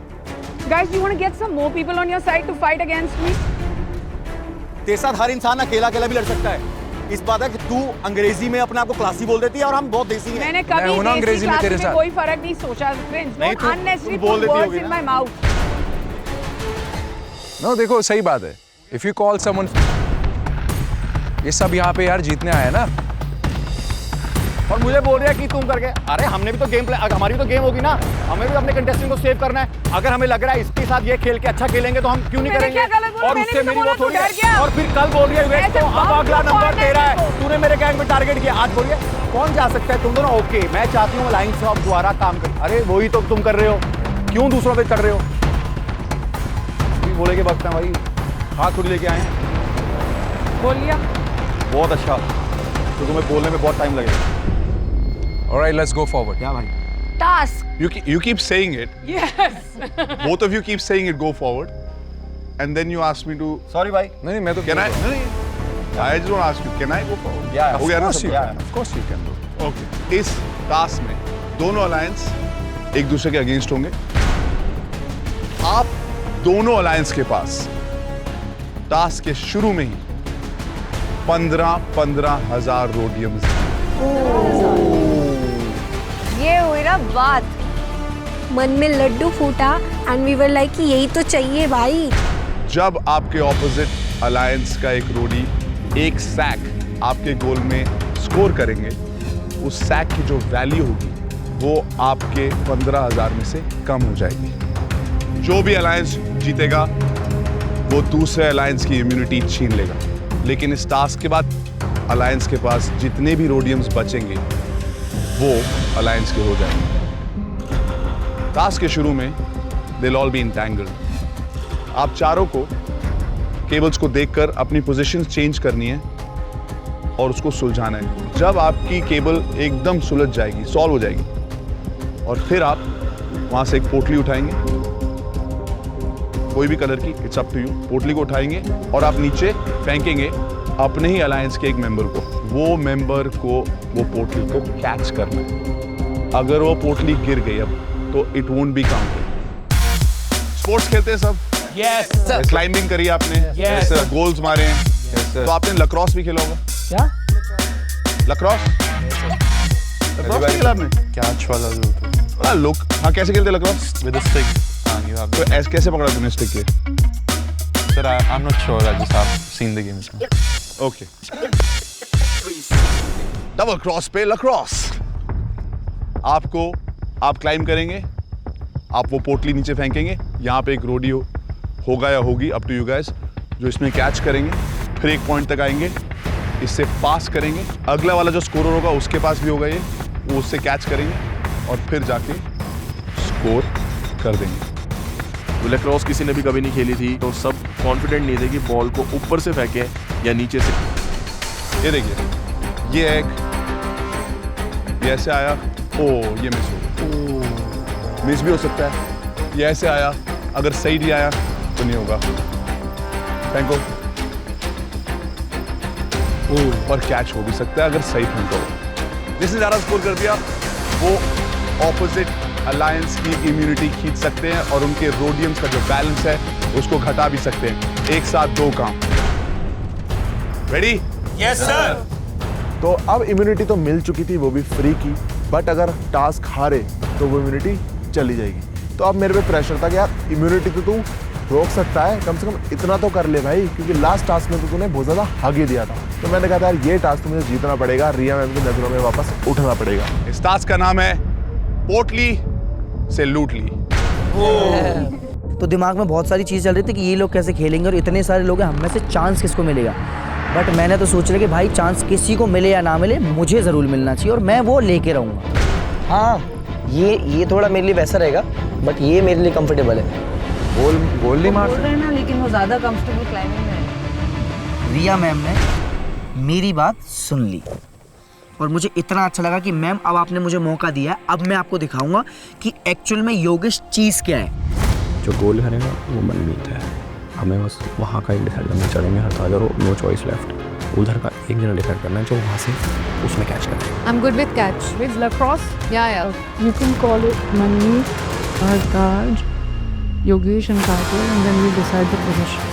Guys, you want to get some more people on your side to fight against me? तेरे साथ हर इंसान अकेला भी लड़ सकता है। इस बात है कि तू अंग्रेजी में अपने आप को क्लासी बोल देती है और हम बहुत देसी हैं। मैंने कभी देसी क्लास में कोई फर्क नहीं सोचा फ्रेंड्स। नहीं, तू बोल देती होगी ना। in my mouth. No, देखो सही बात है। If you call someone, ये सब यहाँ पे यार जीतने आए ना। और मुझे बोल रहा है कि तुम करके, अरे हमने भी तो गेम प्ले, हमारी भी तो गेम होगी ना, हमें भी अपने कंटेस्टेंट को सेव करना है। अगर हमें लग रहा है इसके साथ ये खेल के अच्छा खेलेंगे तो हम क्यों नहीं करेंगे? और उससे मेरी वो थोड़ी है। और फिर कल बोल रही है तो अब अगला नंबर तेरा है, तूने मेरे गैंग में टारगेट किया, आज बोलिए कौन जा सकता है? तुम दोनों ओके, मैं चाहती हूँ अलायंस ऑफ द्वारा काम कर। अरे वही तो तुम कर रहे हो, क्यों दूसरों पे कर रहे हो? बोले के वक्त है भाई, हाथ खुद लेके आए हैं। बोल लिया बहुत अच्छा, तो तुम्हें बोलने में बहुत टाइम लगेगा। Alright, let's go forward. क्या भाई? Task. You keep saying it. Yes. Both of you keep saying it. Go forward, and then you ask me to. Sorry भाई। नहीं मैं तो Can I? No, I just want to ask you. Can I go forward? Yeah. हो गया ना सब? Of course you can do. Okay. इस task में दोनों अलायंस एक दूसरे के अगेंस्ट होंगे। आप दोनों अलायंस के पास टास्क के शुरू में ही 15,000 रोडियम्स। ये हुई ना बात। मन में लड्डू फूटा एंड वी वर लाइक कि यही तो चाहिए भाई। जब आपके ऑपोजिट अलायंस का एक रोडी एक सैक आपके गोल में स्कोर करेंगे, उस सैक की जो वैल्यू होगी वो आपके 15,000 में से कम हो जाएगी। जो भी अलायंस जीतेगा वो दूसरे अलायंस की इम्यूनिटी छीन लेगा। लेकिन इस टास्क के बाद अलायंस के पास जितने भी रोडियम्स बचेंगे वो अलायंस के हो जाएंगे। टास्क के शुरू में they'll all be entangled। आप चारों को केबल्स को देखकर अपनी पोजीशन चेंज करनी है और उसको सुलझाना है। जब आपकी केबल एकदम सुलझ जाएगी, सॉल्व हो जाएगी, और फिर आप वहां से एक पोटली उठाएंगे, कोई भी कलर की, इट्स अप टू यू। पोटली को उठाएंगे और आप नीचे फेंकेंगे अपने ही अलायंस के एक मेंबर को। वो मेंबर को वो पोटली को कैच करना है। अगर वो पोटली गिर गई अब तो it won't be counted. Sports खेलते हैं सब? Yes sir. क्लाइंबिंग करी आपने? Yes, sir. गोल्स मारे हैं? तो आपने लक्रॉस भी खेला होगा? क्या? लक्रॉस? लक्रॉस खेला आपने? कैच वाला जो होता है। लुक, हाँ, कैसे खेलते लक्रॉस? With a stick. You have तो ऐसे कैसे पकड़ा तूने स्टिक के? Sir, I'm not sure. I just have seen the game. Okay. Double cross पे लक्रॉस। आप क्लाइम करेंगे, आप वो पोटली नीचे फेंकेंगे, यहाँ पे एक रोडी होगा या होगी, अप टू यू गाइस, जो इसमें कैच करेंगे, फिर एक पॉइंट तक आएंगे, इससे पास करेंगे, अगला वाला जो स्कोरर होगा उसके पास भी होगा ये, वो उससे कैच करेंगे और फिर जाके स्कोर कर देंगे। लैक्रोस किसी ने भी कभी नहीं खेली थी तो सब कॉन्फिडेंट नहीं थे कि बॉल को ऊपर से फेंके या नीचे से। ये देखिए, ये एक, ये ऐसे आया, ओ ये मिस हो गया, मिस भी हो सकता है। ये ऐसे आया, अगर सही नहीं आया तो नहीं होगा, फेंको, और कैच हो भी सकता है अगर सही फेंको। जिसने ज्यादा स्कोर कर दिया वो ऑपोजिट अलायंस की इम्यूनिटी खींच सकते हैं और उनके रोडियम्स का जो बैलेंस है उसको घटा भी सकते हैं। एक साथ दो काम। रेडी? Yes sir. तो अब इम्यूनिटी तो मिल चुकी थी, वो भी फ्री की, बट अगर टास्क हारे तो वो इम्यूनिटी चली जाएगी। तो अब मेरे पे प्रेशर था कि यार इम्यूनिटी तो तू रोक सकता है, कम से कम इतना तो कर ले भाई, क्योंकि लास्ट टास्क में तो तूने बहुत ज़्यादा हग ही दिया था। तो मैंने कहा था यार ये टास्क तो मुझे जीतना पड़ेगा, रिया मैम की नजरों में वापस उठना पड़ेगा। इस टास्क का नाम है पोटली से लूट ली। तो दिमाग में बहुत सारी चीज़ चल रही थी कि ये लोग कैसे खेलेंगे और इतने सारे लोग हैं, हम में से चांस किसको मिलेगा। बट मैंने तो सोच लिया कि भाई चांस किसी को मिले या ना मिले, मुझे ज़रूर मिलना चाहिए और मैं वो लेके रहूँगा। हाँ, ये थोड़ा मेरे लिए वैसा रहेगा, बट ये मेरे लिए कंफर्टेबल है। गोल नहीं मार रहे ना, लेकिन वो ज़्यादा कंफर्टेबल क्लाइंबिंग में है। रिया मैम ने मेरी बात सुन ली और मुझे इतना अच्छा लगा कि मैम अब आपने मुझे मौका दिया है, अब मैं आपको दिखाऊंगा कि एक्चुअल में योगेश चीज़ क्या है। जो गोल करेगा वो मनमीत है, हमें बस वहाँ का एक डिसाइड करना, चलेंगे हरताज और नो चॉइस लेफ्ट, उधर का एक जना डिसाइड करना है जो वहाँ से उसमें कैच करे। I'm good with catch. With lacrosse? Yeah. You can call it Manmeet, Hartaj, Yogesh and Kajal, and then we decide the position.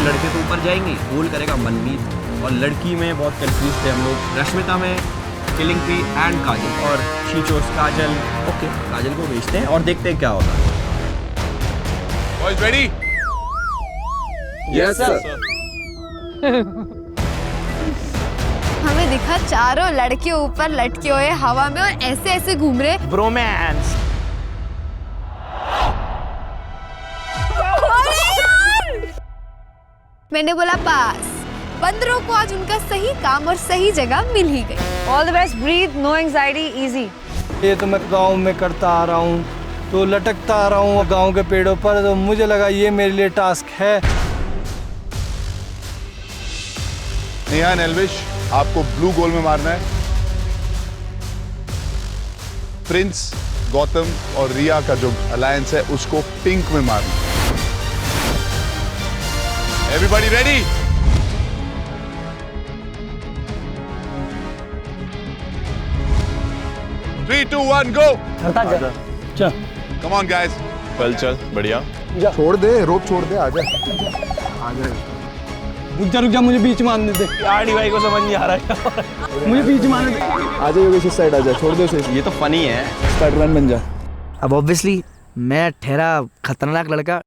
लड़के तो ऊपर जाएंगे, गोल करेगा मनमीत, और लड़की में बहुत कंफ्यूज थे हम लोग, रश्मिता में किलिंग पी एंड काजल, और शी चोज काजल। ओके, काजल को भेजते हैं और देखते हैं क्या होता है। Boys ready? Yes sir. हमें दिखा चारों लड़के ऊपर लटके हुए हवा में और ऐसे ऐसे घूम रहे। ब्रोमैंस। मैंने बोला पास। बंदरों को आज उनका सही काम और सही जगह मिल ही गई। All the best, breathe, no anxiety, easy. ये तो मैं गांव में करता आ रहा हूँ, तो लटकता आ रहा हूँ गांव के पेड़ों पर, तो मुझे लगा ये मेरे लिए टास्क है। नेहा एंड एल्विश, आपको ब्लू गोल में मारना है। प्रिंस, गौतम और रिया का जो अलायंस है उसको पिंक में मारना है। Everybody ready? Three, 2, 1, go! चल, Come on, guys. चल बढ़िया। छोड़ दे, रोप छोड़ दे, आजा। रुक जा, मुझे बीच मारने दे। आरडी भाई को समझ नहीं आ रहा है। मुझे बीच मारने दे। आजा योगेश, इस साइड आजा, छोड़ दे उसे। ये तो फनी है। स्पाइडरमैन बन जा। अब ऑब्वियसली मैं ठहरा खतरनाक लड़का,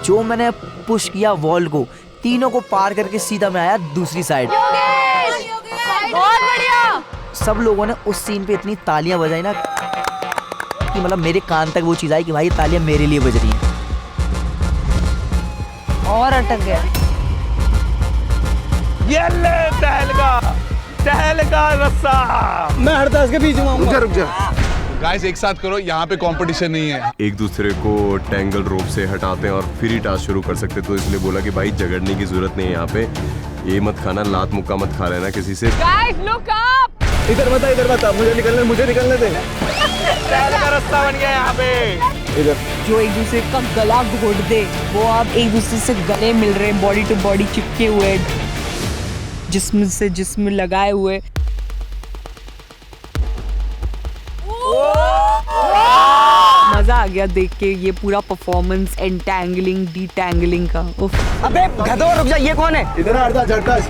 जो मैंने पुश किया वॉल को, तीनों को पार करके सीधा मैं आया दूसरी साइड। बहुत बढ़िया। सब लोगों ने उस सीन पे इतनी तालियां बजाई ना कि मतलब मेरे कान तक वो चीज आई कि भाई तालियां मेरे लिए बज रही हैं। और अटक गया। ये ले तहलका, सहल का रस्सा। मैं हरदास के बीच में आऊंगा। रुक जा गाइस, एक साथ करो, यहाँ पे कंपटीशन नहीं है। एक दूसरे को टैंगल रोप से हटाते हैं और फिर ही टास्क शुरू कर सकते, तो इसलिए बोला कि भाई झगड़ने की जरूरत नहीं है यहाँ पे। ये मत खाना, लात मुक्का मत खा लेना किसी से। Guys, look up! इधर बता, मुझे निकलने दे। सहल का रास्ता बन गया यहाँ पे। इधर जो एक दूसरे का गला घोट दे, वो आप एक दूसरे से गले मिल रहे हैं, बॉडी टू बॉडी चिपके हुए, जिस्म से जिस्म लगाए हुए। मजा आ गया देख के ये पूरा परफॉर्मेंस, एंटैंगलिंग, डीटैंगलिंग का। उफ। अबे गधो, रुक जा, ये कौन है? इधर हरदास।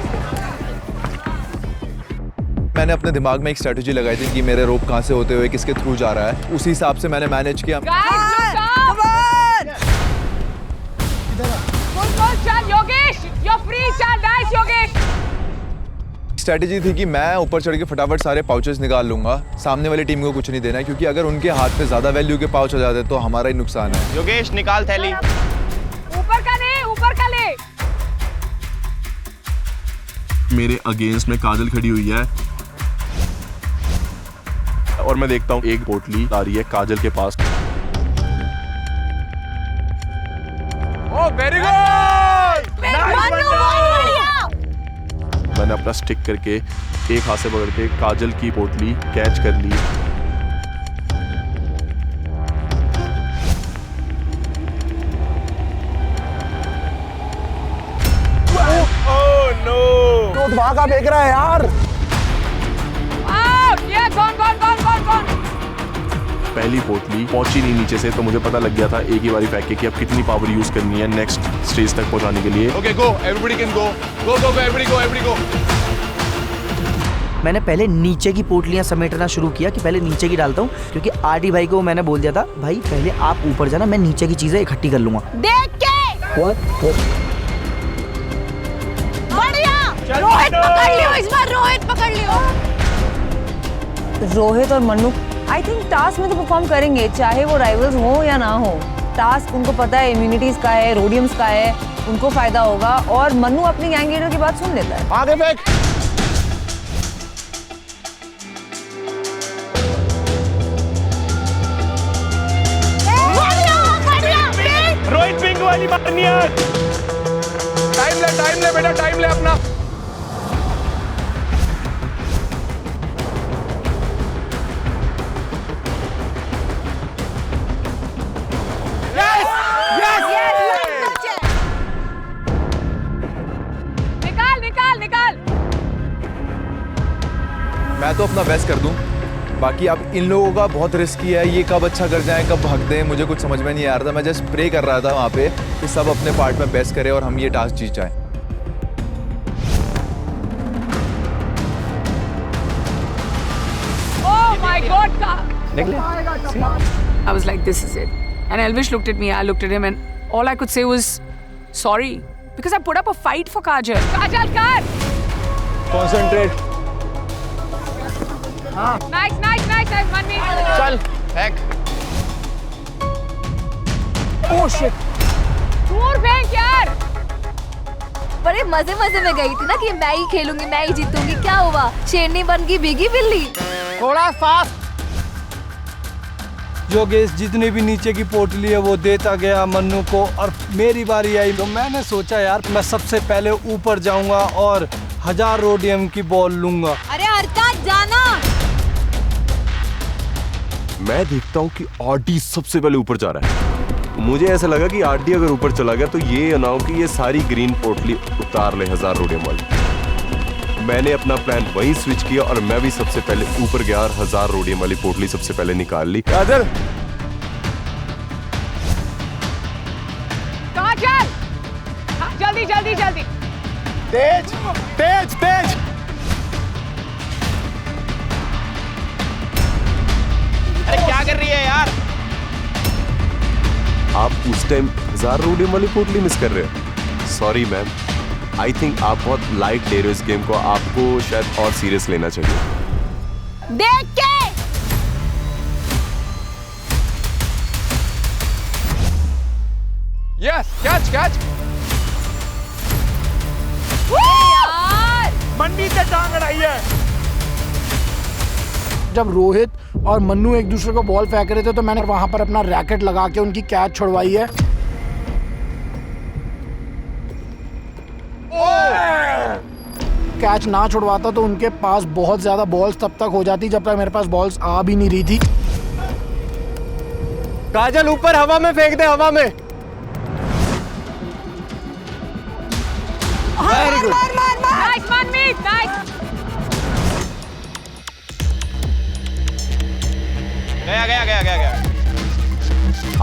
मैंने अपने दिमाग में एक स्ट्रेटजी लगाई थी कि मेरे रोप कहाँ से होते हुए किसके थ्रू जा रहा है, उसी हिसाब से मैंने मैनेज किया। स्ट्रेटजी थी कि मैं ऊपर चढ़ के फटाफट सारे पाउचेस निकाल लूंगा, सामने वाली टीम को कुछ नहीं देना है, क्योंकि अगर उनके हाथ में ज्यादा वैल्यू के पाउच हो जाते तो हमारा ही नुकसान है। योगेश निकाल थैली। ऊपर का ले। मेरे अगेंस्ट में काजल खड़ी हुई है और मैं देखता हूँ एक पोटली आ रही है काजल के पास। ओह वेरी गुड, मैंने अपना स्टिक करके एक हाथ से पकड़ के काजल की पोटली कैच कर ली। तो भागा फेंक रहा है यार। ये कौन? पहली पोटली पहुंची नहीं नीचे से, तो मुझे पता लग गया था एक ही बारी फेंक के कि अब कितनी पावर यूज करनी है नेक्स्ट स्टेज तक पहुंचाने के लिए। Okay go, everybody can go, everybody go. मैंने पहले नीचे की पोटलियां समेटना शुरू किया कि पहले नीचे की डालता हूँ, क्योंकि आरडी भाई को मैंने बोल दिया था भाई पहले आप ऊपर जाना, मैं नीचे की चीजें इकट्ठी कर लूंगा। देख के बढ़िया। रोहित पकड़ लियो इस बार, रोहित पकड़ लियो। रोहित और मन्नू आई थिंक टास्क में तो परफॉर्म करेंगे, चाहे वो राइवल्स हो या ना हो। टास्क उनको पता है, इम्यूनिटीज का है, रोडियम्स का है, उनको फायदा होगा। और मन्नू अपनी गैंग लीडर की बात सुन लेता है। आगे फेंक। रोहित पिंक वाली मारनी है। टाइम ले बेटा, टाइम ले अपना। निकाल। मैं तो अपना बेस्ट कर दूं, बाकी अब इन लोगों का बहुत रिस्की है, ये कब अच्छा कर जाएं कब भाग दें मुझे कुछ समझ में नहीं आ रहा था। मैं जस्ट प्रे कर रहा था वहाँ पे कि सब अपने पार्ट में बेस्ट करें और हम ये टास्क जीत जाएं। Oh my God! I was like, this is it. And Elvish looked at me, I looked at him, and all I could say was sorry because I put up a fight for Kajal. Kajal, kar! Concentrate. Nice. 1 minute. चल फेंक। Oh shit! दूर फेंक यार। बड़े मजे में गई थी ना कि मैं ही खेलूंगी, मैं ही जीतूंगी। क्या हुआ? शेरनी बन गई भीगी बिल्ली। थोड़ा फास्ट। योगेश जितनी भी नीचे की पोटली है वो देता गया मन्नू को, और मेरी बारी आई तो मैंने सोचा यार मैं सबसे पहले ऊपर जाऊंगा और 1000 रोडियम की बॉल लूंगा। अरे हरकत जाना। मैं देखता हूँ कि आरडी सबसे पहले ऊपर जा रहा है। मुझे ऐसा लगा कि आरडी अगर ऊपर चला गया तो ये ना हो कि ये सारी ग्रीन पोटली उतार ले 1000 रोडियम वाली। मैंने अपना प्लान वहीं स्विच किया और मैं भी सबसे पहले ऊपर गया और 1000 रोडियम वाली पोटली सबसे पहले निकाल ली। काजल! हाँ, जल्दी। तेज। अरे क्या कर रही है यार? आप उस टाइम 1000 रोडियम वाली पोटली मिस कर रहे हो। सॉरी मैम, आई थिंक आप बहुत लाइट ले रहे हो इस गेम को, आपको शायद और सीरियस लेना चाहिए। देख के यस, कैच। यार मंडी से टांग अड़ाई है। जब रोहित और मन्नू एक दूसरे को बॉल फेंक रहे थे तो मैंने वहां पर अपना रैकेट लगा के उनकी कैच छुड़वाई है। कैच ना छुड़वाता तो उनके पास बहुत ज्यादा बॉल्स तब तक हो जाती जब तक मेरे पास बॉल्स आ भी नहीं रही थी। काजल ऊपर हवा में फेंक दे, हवा में। वेरी गुड, नाइस मनमीत, नाइस। गया।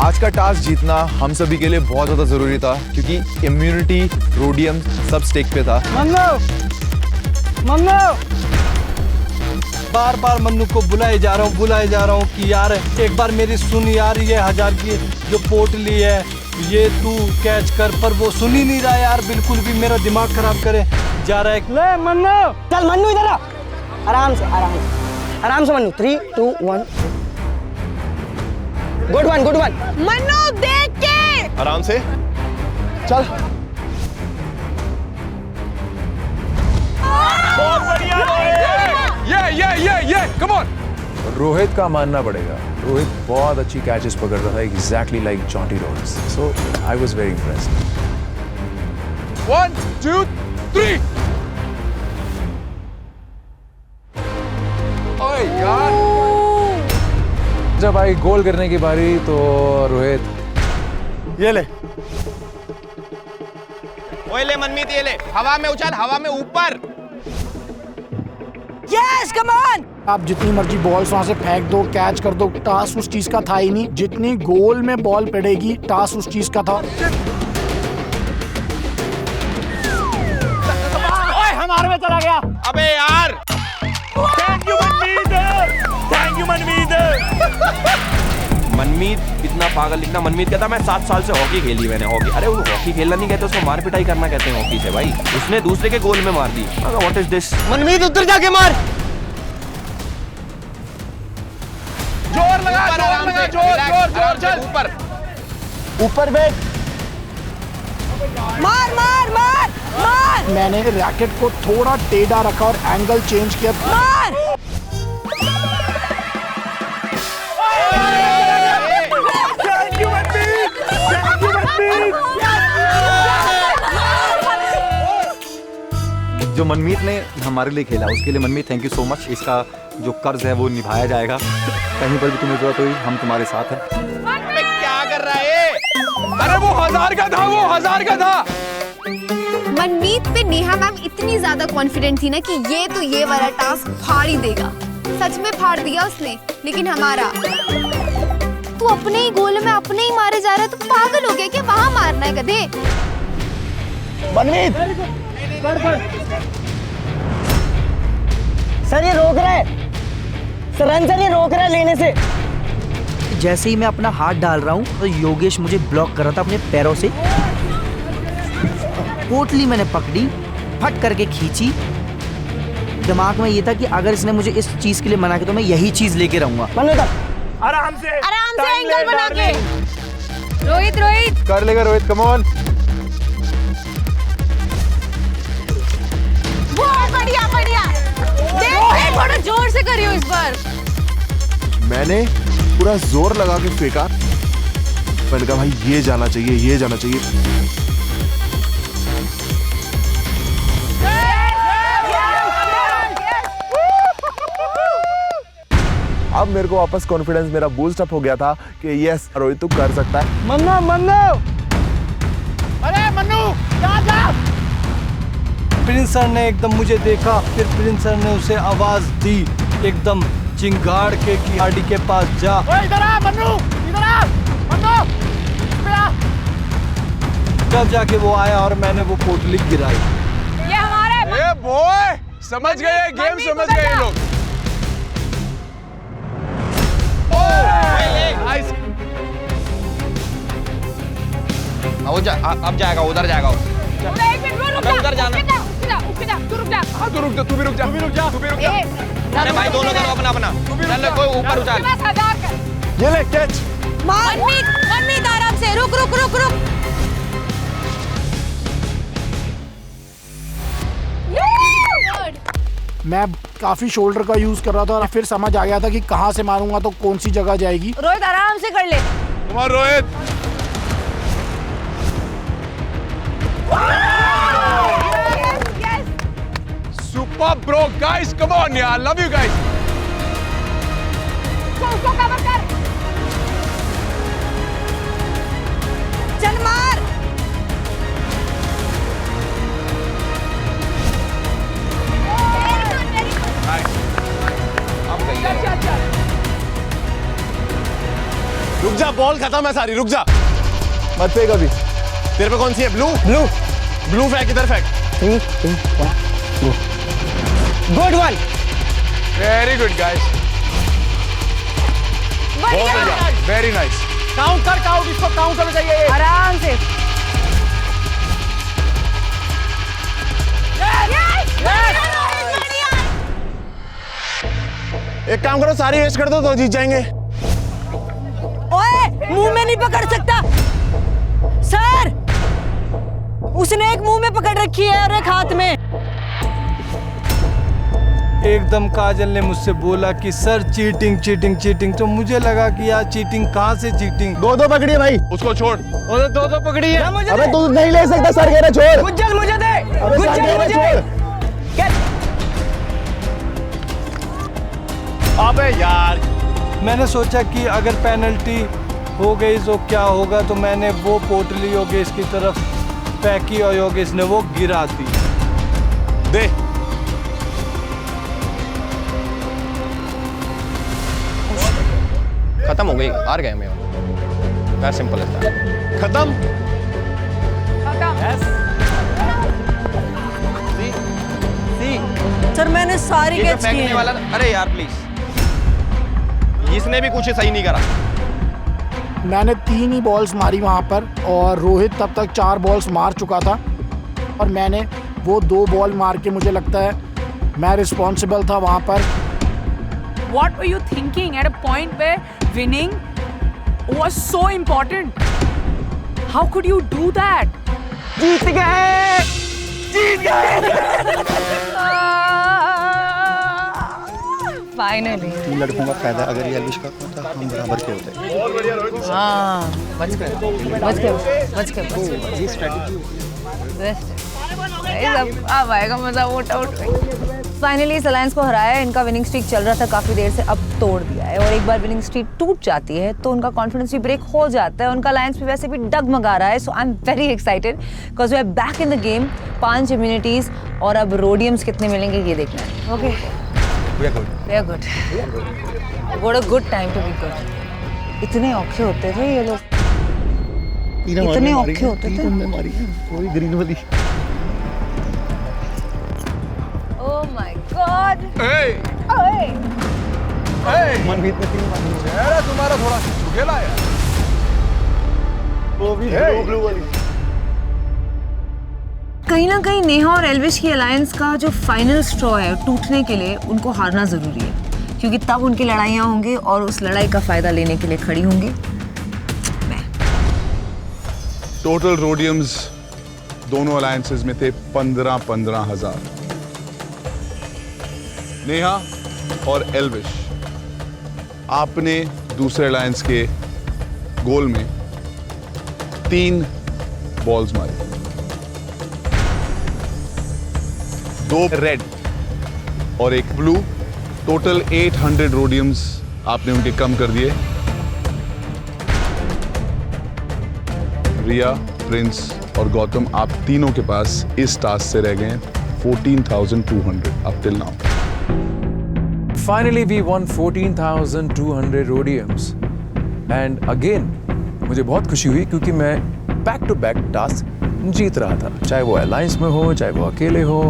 आज का टास्क जीतना हम सभी के लिए बहुत ज्यादा जरूरी था क्योंकि इम्यूनिटी, रोडियम सब स्टेक पे था। मन्नू बार बार मन्नू को बुलाए जा रहा हूँ कि यार एक बार मेरी सुन यार, ये 1000 की जो पोटली है ये तू कैच कर, पर वो सुन ही नहीं रहा यार, बिल्कुल भी मेरा दिमाग खराब करे जा रहा है। ले मन्नू, चल मन्नू इधर आ, आराम से मन्नू। 3, 2, 1 good one. मन्नू देख के आराम से चल। बहुत बढ़िया ये कम ऑन। रोहित का मानना पड़ेगा, रोहित बहुत अच्छी कैचेस पकड़ता था, exactly like Jonty rods, so I was very impressed. 1, 2, 3। ओए यार, जब आई गोल करने की बारी तो रोहित ये ले। ओए ले मनमीत, ये ले, हवा में उछाल, हवा में ऊपर। Yes come on. आप जितनी मर्जी बॉल्स वहां से फेंक दो, कैच कर दो, टास्क उस चीज का था ही नहीं। जितनी गोल में बॉल पड़ेगी टास्क उस चीज का था। ओए हमारे में चला गया। अबे यार, थैंक यू मनमीत। मनमीत इतना पागल लिखना। मनमीत कहता मैं 7 साल से हॉकी खेली मैंने, हॉकी। अरे वो हॉकी खेलना नहीं कहते, उसको मार पिटाई करना कहते हैं हॉकी से भाई। उसने दूसरे के गोल में मार दी। What is this? मनमीत उधर जाके मार। जोर लगा, जोर चल। ऊपर बैठ। मार। मैंने रैकेट को थोड़ा टेढ़ा रखा और एंगल चेंज किया। मार। जो मनमीत ने हमारे लिए खेला उसके लिए मनमीत थैंक यू सो मच। इसका जो कर्ज है वो निभाया जाएगा। कहीं पर भी तुम्हें जरूरत हुई हम तुम्हारे साथ हैं। क्या कर रहा है? अरे वो 1000 का था। मनमीत पे नेहा मैम इतनी ज्यादा कॉन्फिडेंट थी ना कि ये वाला टास्क फाड़ ही देगा। सच में फाड़ दिया उसने। लेकिन हमारा, तू अपने ही गोल में अपने ही मारे जा रहा है, तू पागल हो गया क्या? वहां मारना है गधे। मनमीत सर ये रोक रहा है, सर ये रोक रहा है लेने से। जैसे ही मैं अपना हाथ डाल रहा हूँ तो योगेश मुझे ब्लॉक कर रहा था अपने पैरों से। पोटली मैंने पकड़ी, फट करके खींची। दिमाग में ये था कि अगर इसने मुझे इस चीज के लिए मना किया तो मैं यही चीज लेके रहूंगा। आराम से एंगल बना के। रोहित कर लेगा रोहित, कम ऑन। बहुत बढ़िया। देख थोड़ा जोर से करियो इस बार। मैंने पूरा जोर लगा के फेंका। मैंने कहा भाई ये जाना चाहिए। अब मेरे को वापस कॉन्फिडेंस मेरा बूस्ट अप हो गया था कि यस रोहित तू कर सकता है। मन्नू। अरे मन्नू जा। प्रिंस सर ने एकदम मुझे देखा, फिर प्रिंस सर ने उसे आवाज दी एकदम चिंगाड़ के कि गाड़ी के पास जा। इधर आ मन्नू, तब जाके वो आया और मैंने वो पोटली गिराई। ये हमारे। ए बॉय, समझ गए गेम, समझ गए लोग। अब जाएगा, उधर जाएगा। उधर जाना। तू भी रुक जा। अरे भाई दोनों करो अपना। चल कोई ऊपर उछाल। ये ले कैच। मनमीत आराम से रुक। मैं काफ़ी शोल्डर का यूज़ कर रहा था और फिर समझ आ गया था कि कहाँ से मारूंगा तो कौन सी जगह जाएगी। रोहित आराम से कर ले। Come on, Rohit. Super bro, guys, come on यार, love you guys. उसको कवर कर। चल मार। रुक जा, बॉल खत्म है सारी, रुक जा। मत फेंक अभी। तेरे पे कौन सी है? ब्लू ब्लू फेंक, इधर फेंक। 3, 2, 1, go. Good one. Very good guys. बहुत बढ़िया, very nice. काउंट कर, काउंट, इसको काउंट करना चाहिए। आराम से। एक काम करो, सारी वेस्ट कर दो तो जीत जाएंगे। ओए, मुंह में नहीं पकड़ सकता सर। उसने एक मुंह में पकड़ रखी है और एक हाथ में। एकदम काजल ने मुझसे बोला कि सर चीटिंग चीटिंग चीटिंग, तो मुझे लगा कि यार चीटिंग कहाँ से चीटिंग। दो पकड़िए भाई, उसको छोड़। दो पकड़िए। अबे तू नहीं ले सकता, सर कह रहा छोड़। गुज्जल मुझे दे। अबे सर कह रहा छोड़। अबे यार, मैंने सोचा कि अगर पेनल्टी हो गई तो क्या होगा, तो मैंने वो पोटली योगेश की तरफ फेंकी और योगेश ने वो गिरा दी। दे। खत्म हो गई, हार गए मैं। That's simple as that. खत्म। सर मैंने सारी कैच की फेंकने हैं। वाला, अरे यार प्लीज, इसने भी कुछ सही नहीं करा। मैंने 3 ही बॉल्स मारी वहाँ पर और रोहित तब तक 4 बॉल्स मार चुका था और मैंने वो 2 बॉल मार के, मुझे लगता है मैं रिस्पॉन्सिबल था वहाँ पर। What were you thinking at a point where winning was so important? How could you do that? जीत गए, जीत गए। फाइनली। 3 लड़कों का फायदा, अगर ये एल्विश का होता हम बराबर के होते। हाँ, बच गए। ये स्ट्रेटजी अब आएगा मजा वोट आउट में। फाइनली इस अलायंस को हराया। इनका विनिंग स्ट्रीक चल रहा था काफी देर से, अब तोड़ दिया है। और एक बार विनिंग स्ट्रीक टूट जाती है तो उनका कॉन्फिडेंस भी ब्रेक हो जाता है। उनका अलायंस भी वैसे भी डगमगा रहा है। So I am very excited because we are back in the game. 5 immunities और अब रोडियम्स कितने मिलेंगे ये देखना है। Okay, we are good. What a good time to be good. इतने औखे होते थे ये लोग, इतने औखे होते थे। कोई ग्रीन वाली। Oh my God! Hey! Hey! मनमीत ने 3 मारी। चेहरा तुम्हारा थोड़ा झुकेला है। वो भी ब्लू वाली। कहीं ना कहीं नेहा और एल्विश की अलायंस का जो फाइनल स्ट्रॉ है टूटने के लिए उनको हारना जरूरी है, क्योंकि तब उनकी लड़ाइयाँ होंगी और उस लड़ाई का फायदा लेने के लिए खड़ी होंगी टोटल रोडियम्स दोनों अलायंसेस में थे 15,000। नेहा और एल्विश, आपने दूसरे अलायंस के गोल में 3 बॉल्स मारी, 2 रेड और 1 ब्लू। टोटल 800 रोडियम्स आपने उनके कम कर दिए। रिया, प्रिंस और गौतम, आप तीनों के पास इस टास्क से रह गए हैं 14,200 up till now. Finally, we won 14,200 rhodiums. And again, मुझे बहुत खुशी हुई क्योंकि मैं बैक टू बैक टास्क जीत रहा था, चाहे वो अलायंस में हो, चाहे वो अकेले हो।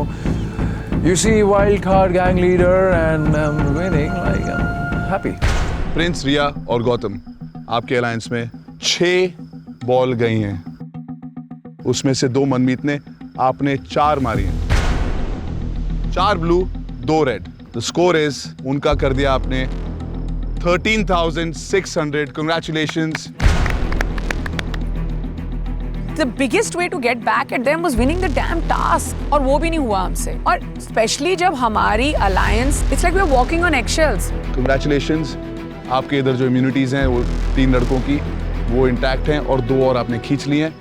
You see, wild card gang leader and I'm winning, like I'm happy. Prince, Riya और गौतम, आपके अलायंस में 6 बॉल गई हैं, उसमें से 2 मनमीत ने, आपने 4 मारी हैं। 4 blue, 2 red. The score is, उनका कर दिया आपने 13,600। Congratulations. The biggest way to get back at them was winning the damn task. और वो भी नहीं हुआ हमसे. और especially जब हमारी alliance, it's like we are walking on eggshells. Congratulations, आपके इधर जो immunities हैं वो 3 लड़कों की वो इंटैक्ट हैं और 2 और आपने खींच ली हैं.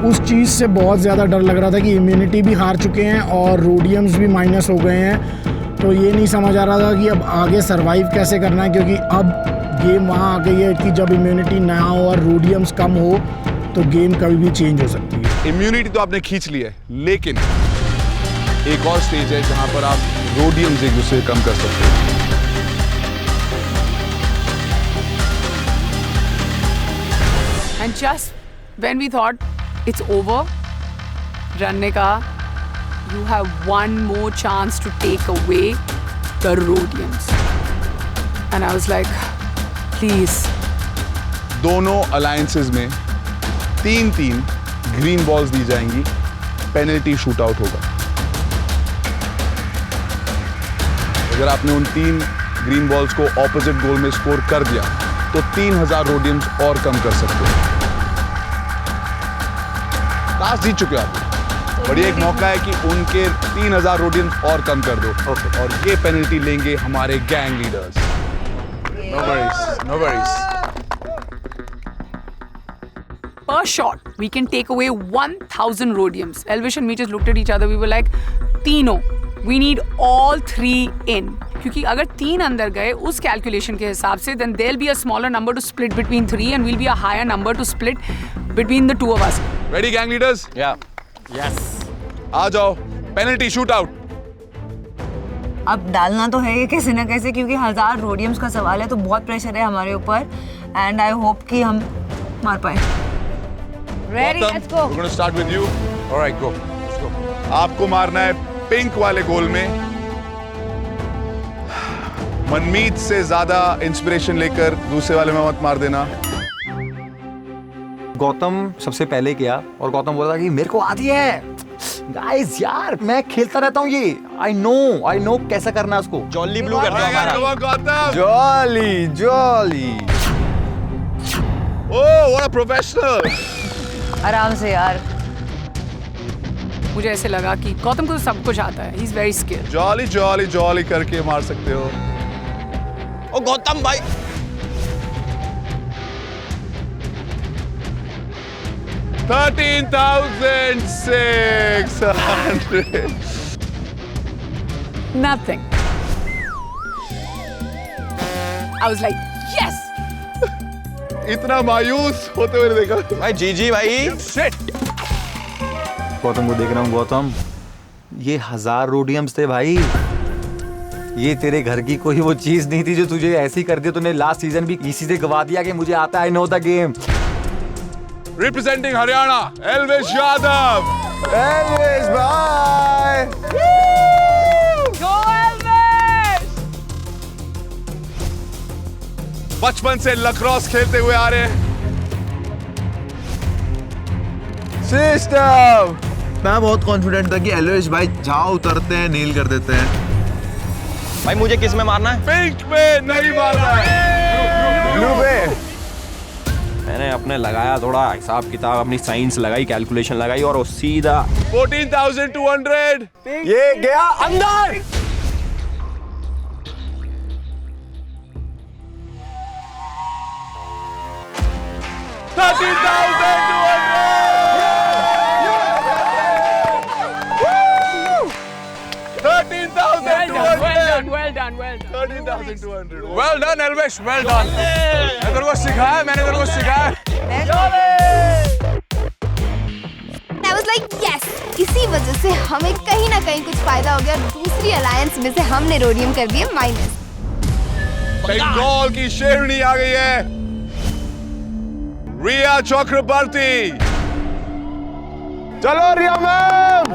उस चीज़ से बहुत ज़्यादा डर लग रहा था कि इम्यूनिटी भी हार चुके हैं और रोडियम्स भी माइनस हो गए हैं, तो ये नहीं समझ आ रहा था कि अब आगे सरवाइव कैसे करना है, क्योंकि अब गेम वहाँ आ गई है कि जब इम्यूनिटी ना हो और रोडियम्स कम हो तो गेम कभी भी चेंज हो सकती है. इम्यूनिटी तो आपने खींच ली है, लेकिन एक और स्टेज है जहाँ पर आप रोडियम्स एक दूसरे कम कर सकते हैं. And just when we thought it's over, Rannika, you have one more chance to take away the Rhodiums. And I was like, please. दोनों अलायंसेस में 3-3 ग्रीन बॉल्स दी जाएंगी, पेनल्टी शूट आउट होगा. अगर आपने उन 3 ग्रीन बॉल्स को opposite गोल में score कर दिया तो 3000 रोडियम्स और कम कर सकते हैं. टास्क जीत चुके हो आप, बड़ी एक मौका है कि उनके 3000 रोडियम्स और कम कर दो. और ये पेनल्टी लेंगे हमारे gang leaders. No worries, no worries. Per shot, we can take away 1000 Rhodiums. Elvish and me just looked at each other. We were like, तीनों. We need all 3 in. क्योंकि अगर 3 अंदर गए उस कैलकुलेशन के हिसाब से, then there'll be a smaller number to split between 3 and we'll be a higher number to split between the 2 of us. Ready, gang leaders? Yeah. Yes. आ जाओ, penalty shoot out. अब डालना तो है ये कैसे ना कैसे, क्योंकि 1000 रोडियम्स का सवाल है, तो बहुत प्रेशर है हमारे ऊपर एंड आई होप कि हम मार पाए. Ready, let's go. We're going to start with you. All right, go. Let's go. आपको मारना है पिंक वाले गोल में. मनमीत से ज्यादा इंस्पिरेशन लेकर दूसरे वाले में मत मार देना. गौतम सबसे पहले किया और गौतम बोला कि मेरे को आती है. गाइस यार मैं खेलता रहता हूँ ये. आई नो कैसा करना है उसको. जॉली ब्लू कर दो हमारा. Gautam. Jolly. Oh, what a professional. आराम से यार. मुझे ऐसे लगा कि गौतम को सब कुछ आता है. He is very skilled. Jolly करके मार सकते हो. ओ गौतम भाई. $13,600. Nothing. I was like, yes. इतना मायूस होते हुए देखा भाई. जी भाई. गौतम को देख रहा हूँ. गौतम ये 1000 रोडियम्स थे भाई. ये तेरे घर की कोई वो चीज नहीं थी जो तुझे ऐसी कर दी. तूने लास्ट सीजन भी इसी से गवा दिया कि मुझे आता है. I know the game. Representing Haryana, Elvish Yadav. Elvis, bye. Go Elvis. बचपन से लक्रोस खेलते हुए आ रहे हैं. सिस्टम. मैं बहुत कॉन्फिडेंट था कि एल्विश भाई जहाँ उतरते हैं नील कर देते हैं. भाई मुझे किस में मारना है? पिंक में नहीं मारना है. Blue पे. मैंने अपने लगाया थोड़ा हिसाब किताब, अपनी साइंस लगाई, कैलकुलेशन लगाई और वो सीधा 14,200. ये गया अंदर. Well done. 13,200. Well done, Elvish. Well done. मैंने तेरे को सिखाया. I was like, yes. इसी वजह से हमें कहीं ना कहीं कुछ फायदा हो गया. दूसरी अलायंस में से हमने रोडियम कर दिए माइनस. बंगाल की शेरनी आ गई है. रिया चक्रवर्ती. चलो रिया मैम.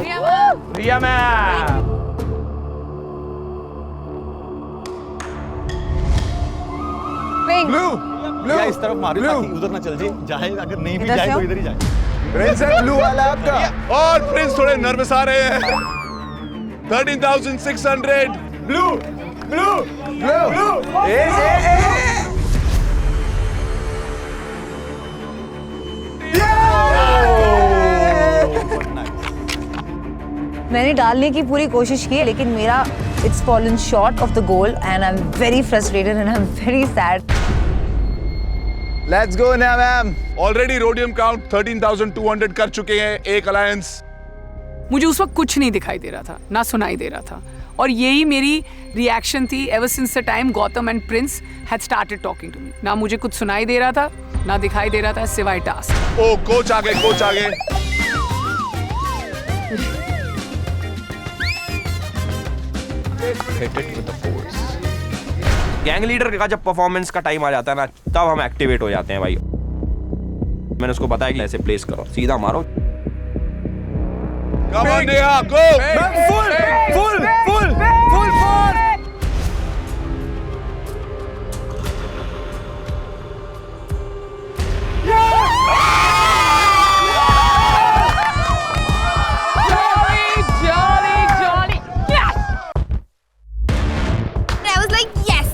रिया मैम. Blue. इस तरफ मारो ताकि उधर ना चल जाए. अगर नहीं भी जाए तो इधर ही जाए. प्रिंसेस ब्लू वाला आपका. और प्रिंस थोड़े नर्वस आ रहे हैं. 13,600. Blue. मैंने डालने की पूरी कोशिश की लेकिन मेरा it's fallen short of the goal and I am very frustrated and I am very sad. Let's go ना मैम। ऑलरेडी रोडियम काउंट 13,200 कर चुके हैं एक अलायंस। मुझे उस वक्त कुछ नहीं दिखाई दे रहा था, ना सुनाई दे रहा था, और यही मेरी रिएक्शन थी ever since the time Gautam and Prince had started talking to me. ना मुझे कुछ सुनाई दे रहा था, ना दिखाई दे रहा था सिवाय टास्क। ओ कोच आ गए, कोच आ गए। गैंग लीडर का जब परफॉर्मेंस का टाइम आ जाता है ना, तब हम एक्टिवेट हो जाते हैं भाई। मैंने उसको बताया कि ऐसे प्लेस करो, सीधा मारो। Come on, Neha, go! Full force! Jolly. Yes! I was like, yes,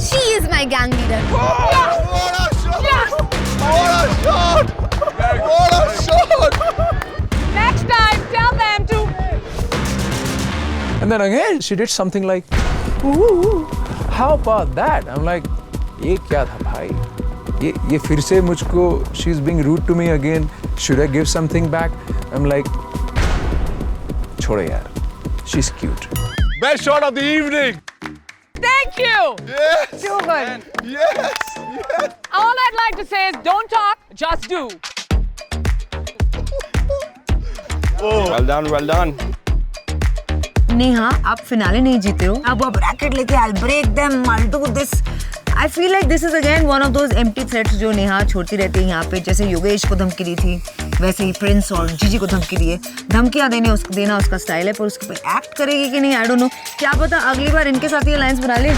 she is my gang leader. Yes! What a shot! Yes! What a shot! What a shot! Next time, tell them to. And then again, she did something like, ooh, how about that? I'm like, ये क्या था भाई? ये फिर से मुझको, she's being rude to me again. Should I give something back? I'm like, छोड़ो यार, she's cute. Best shot of the evening. Thank you. Yes. Too good. Yes. All I'd like to say is don't talk, just do. Well done. Neha, आप finale नहीं जीते हो, अब racket लेके I'll break them, I'll do this. I feel like this is again one of those empty threats जो नेहा छोड़ती रहती है यहाँ पे। जैसे योगेश को धमकी दी थी, वैसे ही प्रिंस और जीजी को धमकी दी है। धमकियाँ देना उसका स्टाइल है, पर उसके पे एक्ट करेगी कि नहीं, आई डोंट नो। क्या पता अगली बार इनके साथ ही अलायंस बना ले।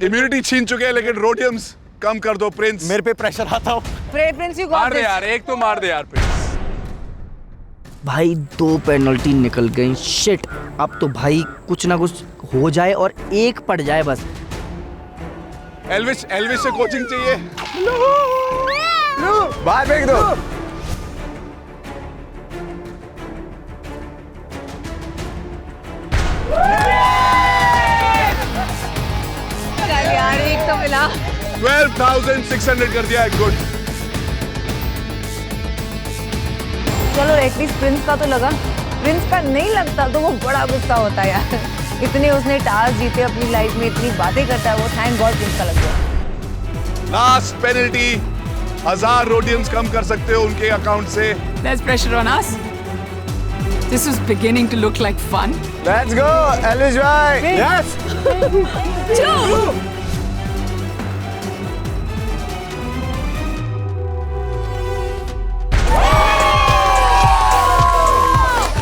इम्यूनिटी छीन चुके हैं, लेकिन रोडियम्स कम कर दो प्रिंस। मेरे पे प्रेशर आता हो। प्रिंस, you got मार दे this. यार, एक तो मार दे यार प्रिंस। भाई 2 पेनल्टी निकल गई, शिट। अब तो भाई कुछ ना कुछ हो जाए और एक पड़ जाए बस। एल्विश से कोचिंग चाहिए। बाहर फेंक दो। यार एक तो मिला। 12,600 कर दिया है, गुड। चलो एटलीस्ट प्रिंस का तो लगा। प्रिंस का नहीं लगता तो वो बड़ा गुस्सा होता है यार। इतने उसने टास्क जीते अपनी लाइफ में, इतनी बातें करता है वो, थैंक गॉड प्रिंस का लग गया। लास्ट पेनल्टी, 1000 रोडियम्स कम कर सकते हो उनके अकाउंट से। There's pressure on us. This is beginning to look like fun. Let's go, Elvish bhai. Yes. 2.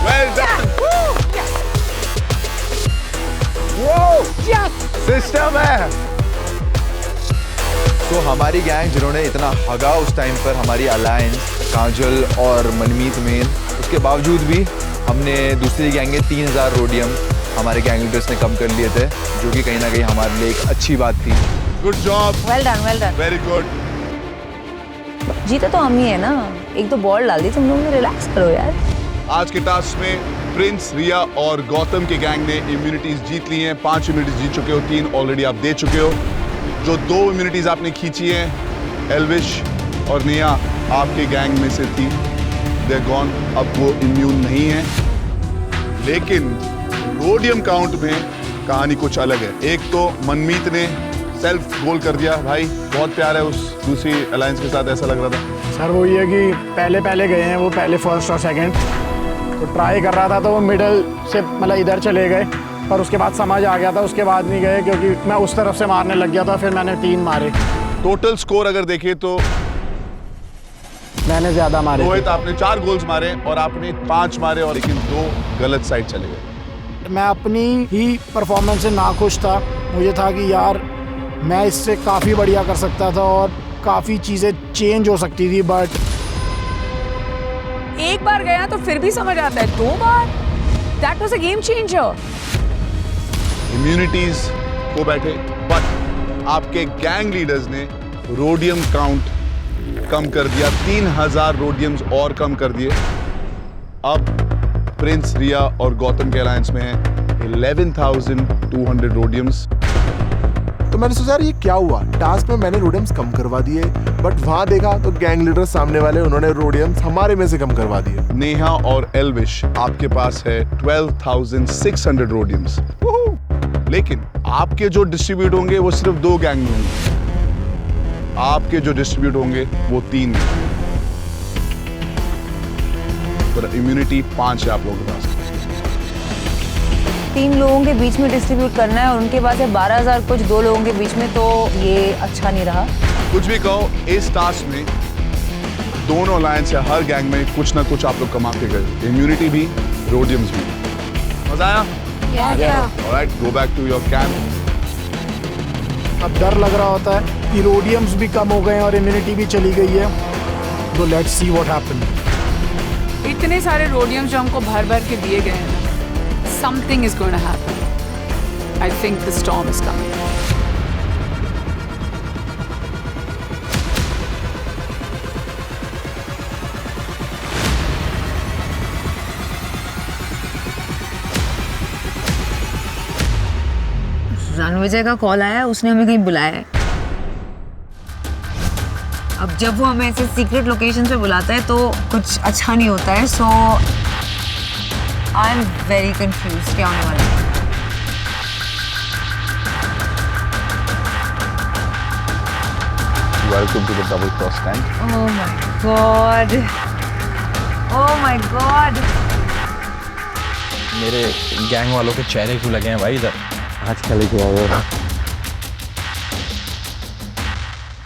Well done. System है। तो हमारी गैंग जिन्होंने इतना हगा उस टाइम पर हमारी अलायंस, काजल और मनमीत मेन, उसके बावजूद भी हमने दूसरी गैंग के 3000 रोडियम हमारे गैंग लीडर्स ने कम कर लिए थे, जो कि कहीं ना कहीं हमारे लिए एक अच्छी बात थी। Good job. Well done. Very good. जीते तो हम ही है ना, एक तो बॉल डाल दी तुम लोगों ने, रिलैक्स करो यार। आज के टास्क में प्रिंस, रिया और गौतम के गैंग ने इम्यूनिटीज जीत ली हैं। 5 इम्यूनिटीज जीत चुके हो, 3 ऑलरेडी आप दे चुके हो। जो 2 इम्यूनिटीज आपने खींची हैं, एल्विश और नेहा आपके गैंग में से थी, दे गॉन, अब वो इम्यून नहीं है। लेकिन रोडियम काउंट में कहानी कुछ अलग है। एक तो मनमीत ने सेल्फ गोल कर दिया, भाई बहुत प्यार है उस दूसरी अलायंस के साथ, ऐसा लग रहा था। सर वो ये कि पहले गए हैं वो, पहले फर्स्ट और सेकंड, तो ट्राई कर रहा था तो वो मिडल से मतलब इधर चले गए, पर उसके बाद समझ आ गया था, उसके बाद नहीं गए क्योंकि मैं उस तरफ से मारने लग गया था, फिर मैंने 3 मारे। टोटल स्कोर अगर देखें तो मैंने ज़्यादा मारे। रोहित आपने 4 गोल्स मारे और आपने 5 मारे, और लेकिन 2 गलत साइड चले गए। मैं अपनी ही परफॉर्मेंस से नाखुश था। मुझे था कि यार मैं इससे काफ़ी बढ़िया कर सकता था और काफ़ी चीज़ें चेंज हो सकती थी, बट एक बार गया तो फिर भी समझ आता है, 2 बार that was a game changer. Immunities को बैठे, बट आपके गैंग लीडर्स ने रोडियम काउंट कम कर दिया, 3000 रोडियम्स और कम कर दिए। अब प्रिंस, रिया और गौतम के अलायंस में है 11,200 रोडियम्स। तो मैंने सोचा यार ये क्या हुआ, टास्क में मैंने रोडियम्स कम करवा दिए, बट वहां देखा तो गैंग लीडर सामने वाले उन्होंने रोडियम्स हमारे में से कम करवा दिए। नेहा और एल्विश आपके पास है 12,600 रोडियम्स, लेकिन आपके जो डिस्ट्रीब्यूट होंगे वो सिर्फ 2 गैंग में होंगे, आपके जो डिस्ट्रीब्यूट होंगे वो 3 में। पर इम्यूनिटी 5 है आप लोगों के पास। 3 लोगों के बीच में डिस्ट्रीब्यूट करना है और उनके पास है 12,000 कुछ 2 लोगों के बीच में, तो ये अच्छा नहीं रहा। कुछ भी कहो, इस टास्क में दोनों अलायंस है, हर गैंग में कुछ ना कुछ आप लोग कमा के गए, इम्यूनिटी भी, रोडियम्स भी। मजा आया? Alright, go back to your camp. अब डर लग रहा होता है कि रोडियम्स भी कम हो गए और इम्यूनिटी भी चली गई है, तो लेट्स सी व्हाट हैपन। इतने सारे रोडियम्स जो हमको भर भर के दिए गए हैं, something is going to happen. I think the storm is coming. Ranvijay का कॉल आया है, उसने हमें कहीं बुलाया है। अब जब वो हमें ऐसे सीक्रेट लोकेशन पे बुलाता है तो कुछ अच्छा नहीं होता है, so I am very confuse क्या होने वाला है। Welcome to the double cross tank. Oh my God! Oh my God! मेरे गैंग वालों के चेहरे क्यों लगे हैं भाई इधर? आज क्या लेके आए हो?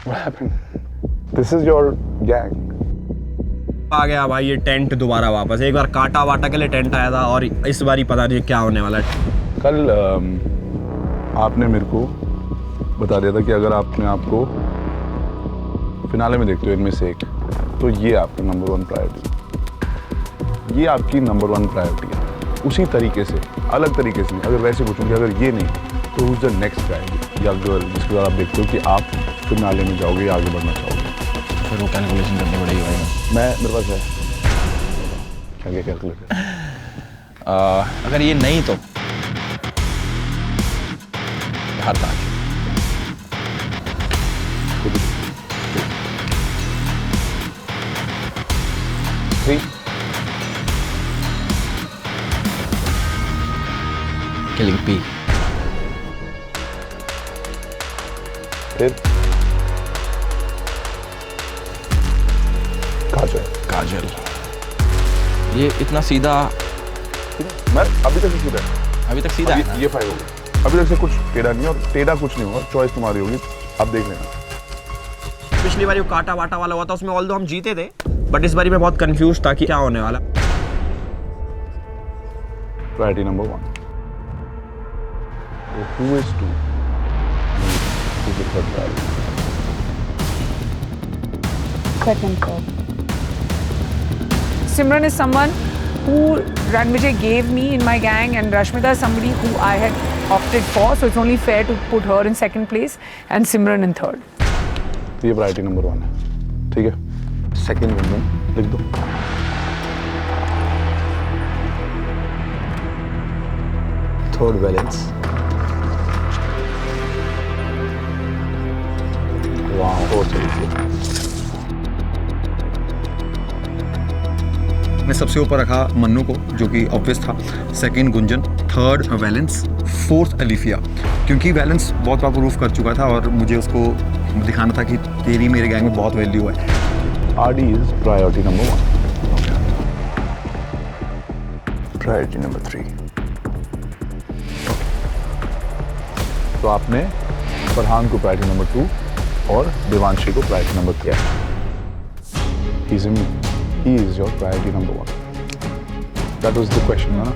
What happened? This is your gang. आ गया भाई ये टेंट दोबारा वापस। एक बार काटा वाटा के लिए टेंट आया था और इस बार ही पता नहीं क्या होने वाला है। कल आपने मेरे को बता दिया था कि अगर आपने आपको फिनाले में देखते हो इनमें से एक, तो ये आपका नंबर 1 प्रायोरिटी, ये आपकी नंबर 1 प्रायोरिटी है। उसी तरीके से, अलग तरीके से, अगर वैसे पूछूंगी अगर ये नहीं तो who's the next guy या गर्ल जिसके बाद आप देखते हो कि आप फिनाले में जाओगे या आगे बढ़ना चाहोगे? फिर वो कैलकुलेशन करनी पड़ेगी भाई। मेरे पास है क्या कैलकुलेटर। अगर ये नहीं तो हरताज। Killing P. फिर काजल। ये इतना सीधा, मैं अभी तक सीधा है। अभी तक सीधा है ना? ये 5 हो गया। अभी तक से कुछ टेढ़ा नहीं है और टेढ़ा कुछ नहीं होगा, चॉइस तुम्हारी होगी, आप देख लेना। पिछली बार वो काटा वाटा वाला हुआ था, उसमें ऑल्दो हम जीते थे, बट इस बार मैं बहुत कंफ्यूज था कि क्या होने वाला। Priority number 1। Who is 2? Who is the third priority? Second call. Simran is someone who Ranvijay gave me in my gang, and Rashmita is somebody who I had opted for, so it's only fair to put her in second place and Simran in third. ये priority number 1 है, ठीक है? Second Gunjan लिख दो। Third balance. मैंने सबसे ऊपर रखा मन्नू को, जो कि ऑब्वियस था। Second Gunjan, third Valence, fourth Alifiya, क्योंकि वैलेंस बहुत बार प्रूफ कर चुका था और मुझे उसको दिखाना था कि तेरी मेरे गैंग में बहुत वैल्यू है। RD is priority number 1. Priority number 3. तो आपने फरहान को प्रायोरिटी नंबर 2 और देवांशी को priority number 3। He is your priority number 1. That was the question, ना?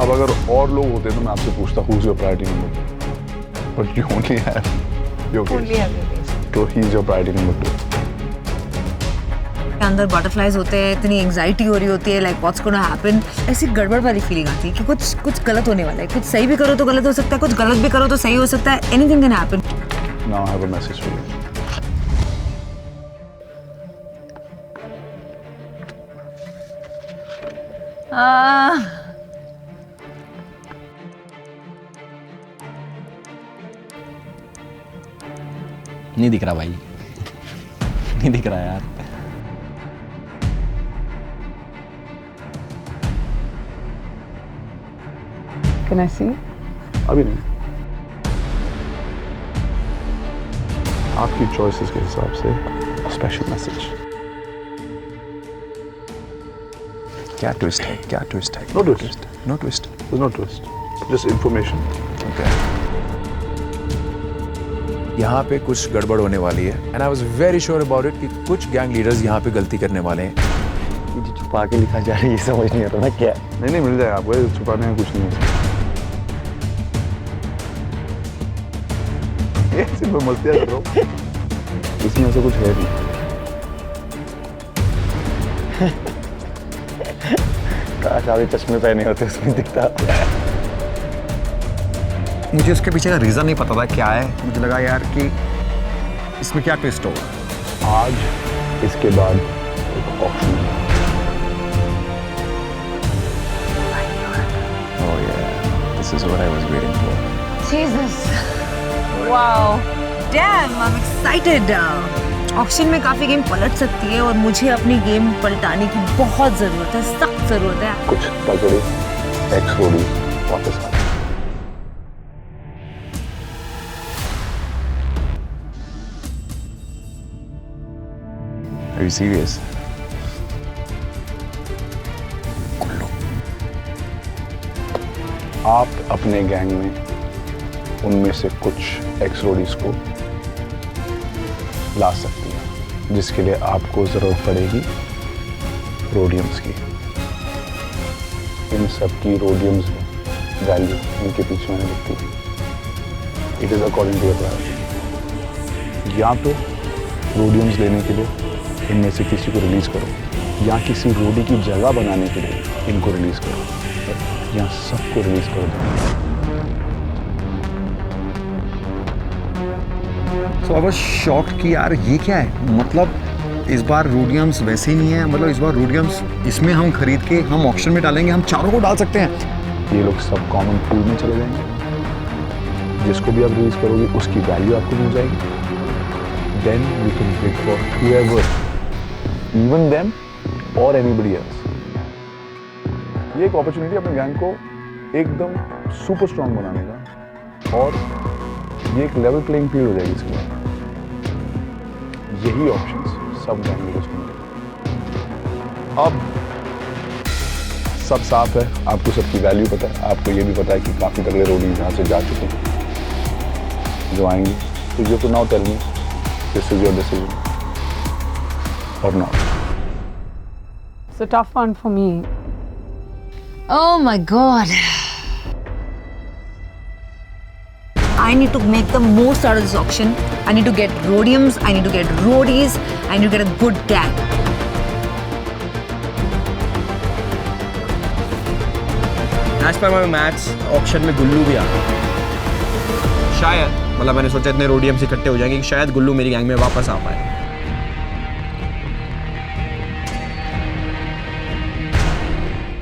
अब अगर और लोग होते तो मैं आपसे पूछता who's your priority number 2? But you only have your case. Only have your case. So he's your priority number 2. अंदर बटरफ्लाइज होते हैं, इतनी एंजाइटी हो रही होती है, लाइक व्हाट्स गोना हैपन, ऐसी गड़बड़ वाली फीलिंग आती है कि कुछ गलत होने वाला है। कुछ सही भी करो तो गलत हो सकता है, कुछ गलत भी करो तो सही हो सकता है। Anything can happen. Now I have a message for you. नहीं दिख रहा भाई, नहीं दिख रहा यार। Can I see? अभी नहीं। आपकी चॉइसेस के हिसाब से स्पेशल मैसेज। क्या ट्विस्ट है, क्या ट्विस्ट है? No twist, no twist, no twist, just information. Okay. यहाँ पे कुछ गड़बड़ होने वाली है and I was very sure about it कि कुछ गैंग लीडर्स यहाँ पे गलती करने वाले हैं। ये जो छुपा के लिखा जा रहा है ये समझ नहीं आ रहा ना क्या। नहीं मिल जाएगा आपको, छुपाने में कुछ नहीं है। ये सिर्फ मस्तियाँ कर रहा हूँ, इसमें ऐसा कुछ है नहीं। काश आगे चश्मे पहने होते उसमें दिखता। मुझे उसके पीछे का रीज़न नहीं पता था क्या है। मुझे लगा यार कि इसमें क्या ट्विस्ट होगा। आज इसके बाद एक ऑप्शन है। Oh yeah, this is what I was waiting for. Jesus. Wow. Damn, I'm excited. Auction में काफी गेम पलट सकती है और मुझे अपनी गेम पलटाने की बहुत जरूरत है, सख्त जरूरत है। कुछ तगड़े एक्स रोडी वापस आ। Are you serious? आप अपने गैंग में उनमें से कुछ एक्स रोडीज को ला सकती हैं, जिसके लिए आपको जरूरत पड़ेगी रोडियम्स की। इन सब की रोडियम्स वैल्यू इनके पीछे मैंने लिखी है। It is according to priority. या तो रोडियम्स लेने के लिए इनमें से किसी को रिलीज करो, या किसी रोडी की जगह बनाने के लिए इनको रिलीज करो, या सबको रिलीज कर दो। So I was shocked कि यार ये क्या है। मतलब इस बार रोडियम्स वैसे ही नहीं है। मतलब इस बार रोडियम्स इसमें हम खरीद के हम ऑक्शन में डालेंगे, हम चारों को डाल सकते हैं। ये लोग सब कॉमन पूल में चले जाएंगे। जिसको भी आप रिलीज करोगे उसकी वैल्यू आपको मिल जाएगी। Then you can bid for whoever, even them or anybody else। ये एक अपॉर्चुनिटी अपने गैंग को एकदम सुपर स्ट्रांग बनाने का, और ये एक लेवल प्लेइंग फील्ड हो जाएगी इसके बाद। यही ऑप्शंस सब गैंग लीडर्स को मिलेंगे। अब सब साफ है, आपको सबकी वैल्यू पता है, आपको ये भी पता है कि काफी तगड़े रोडीज यहाँ से जा चुके हैं जो आएंगे। तो you two now tell me this is your decision और not. It's a tough one for me. Oh my God. I need to make the most out of this auction. I need to get rhodiums, I need to get roadies, I need to get a good gang. As per my maths, auction में गुल्लू भी आ गया। शायद मतलब मैंने सोचा इतने रोडियम्स इकट्ठे हो जाएंगे कि शायद गुल्लू मेरी गैंग में वापस आ पाए।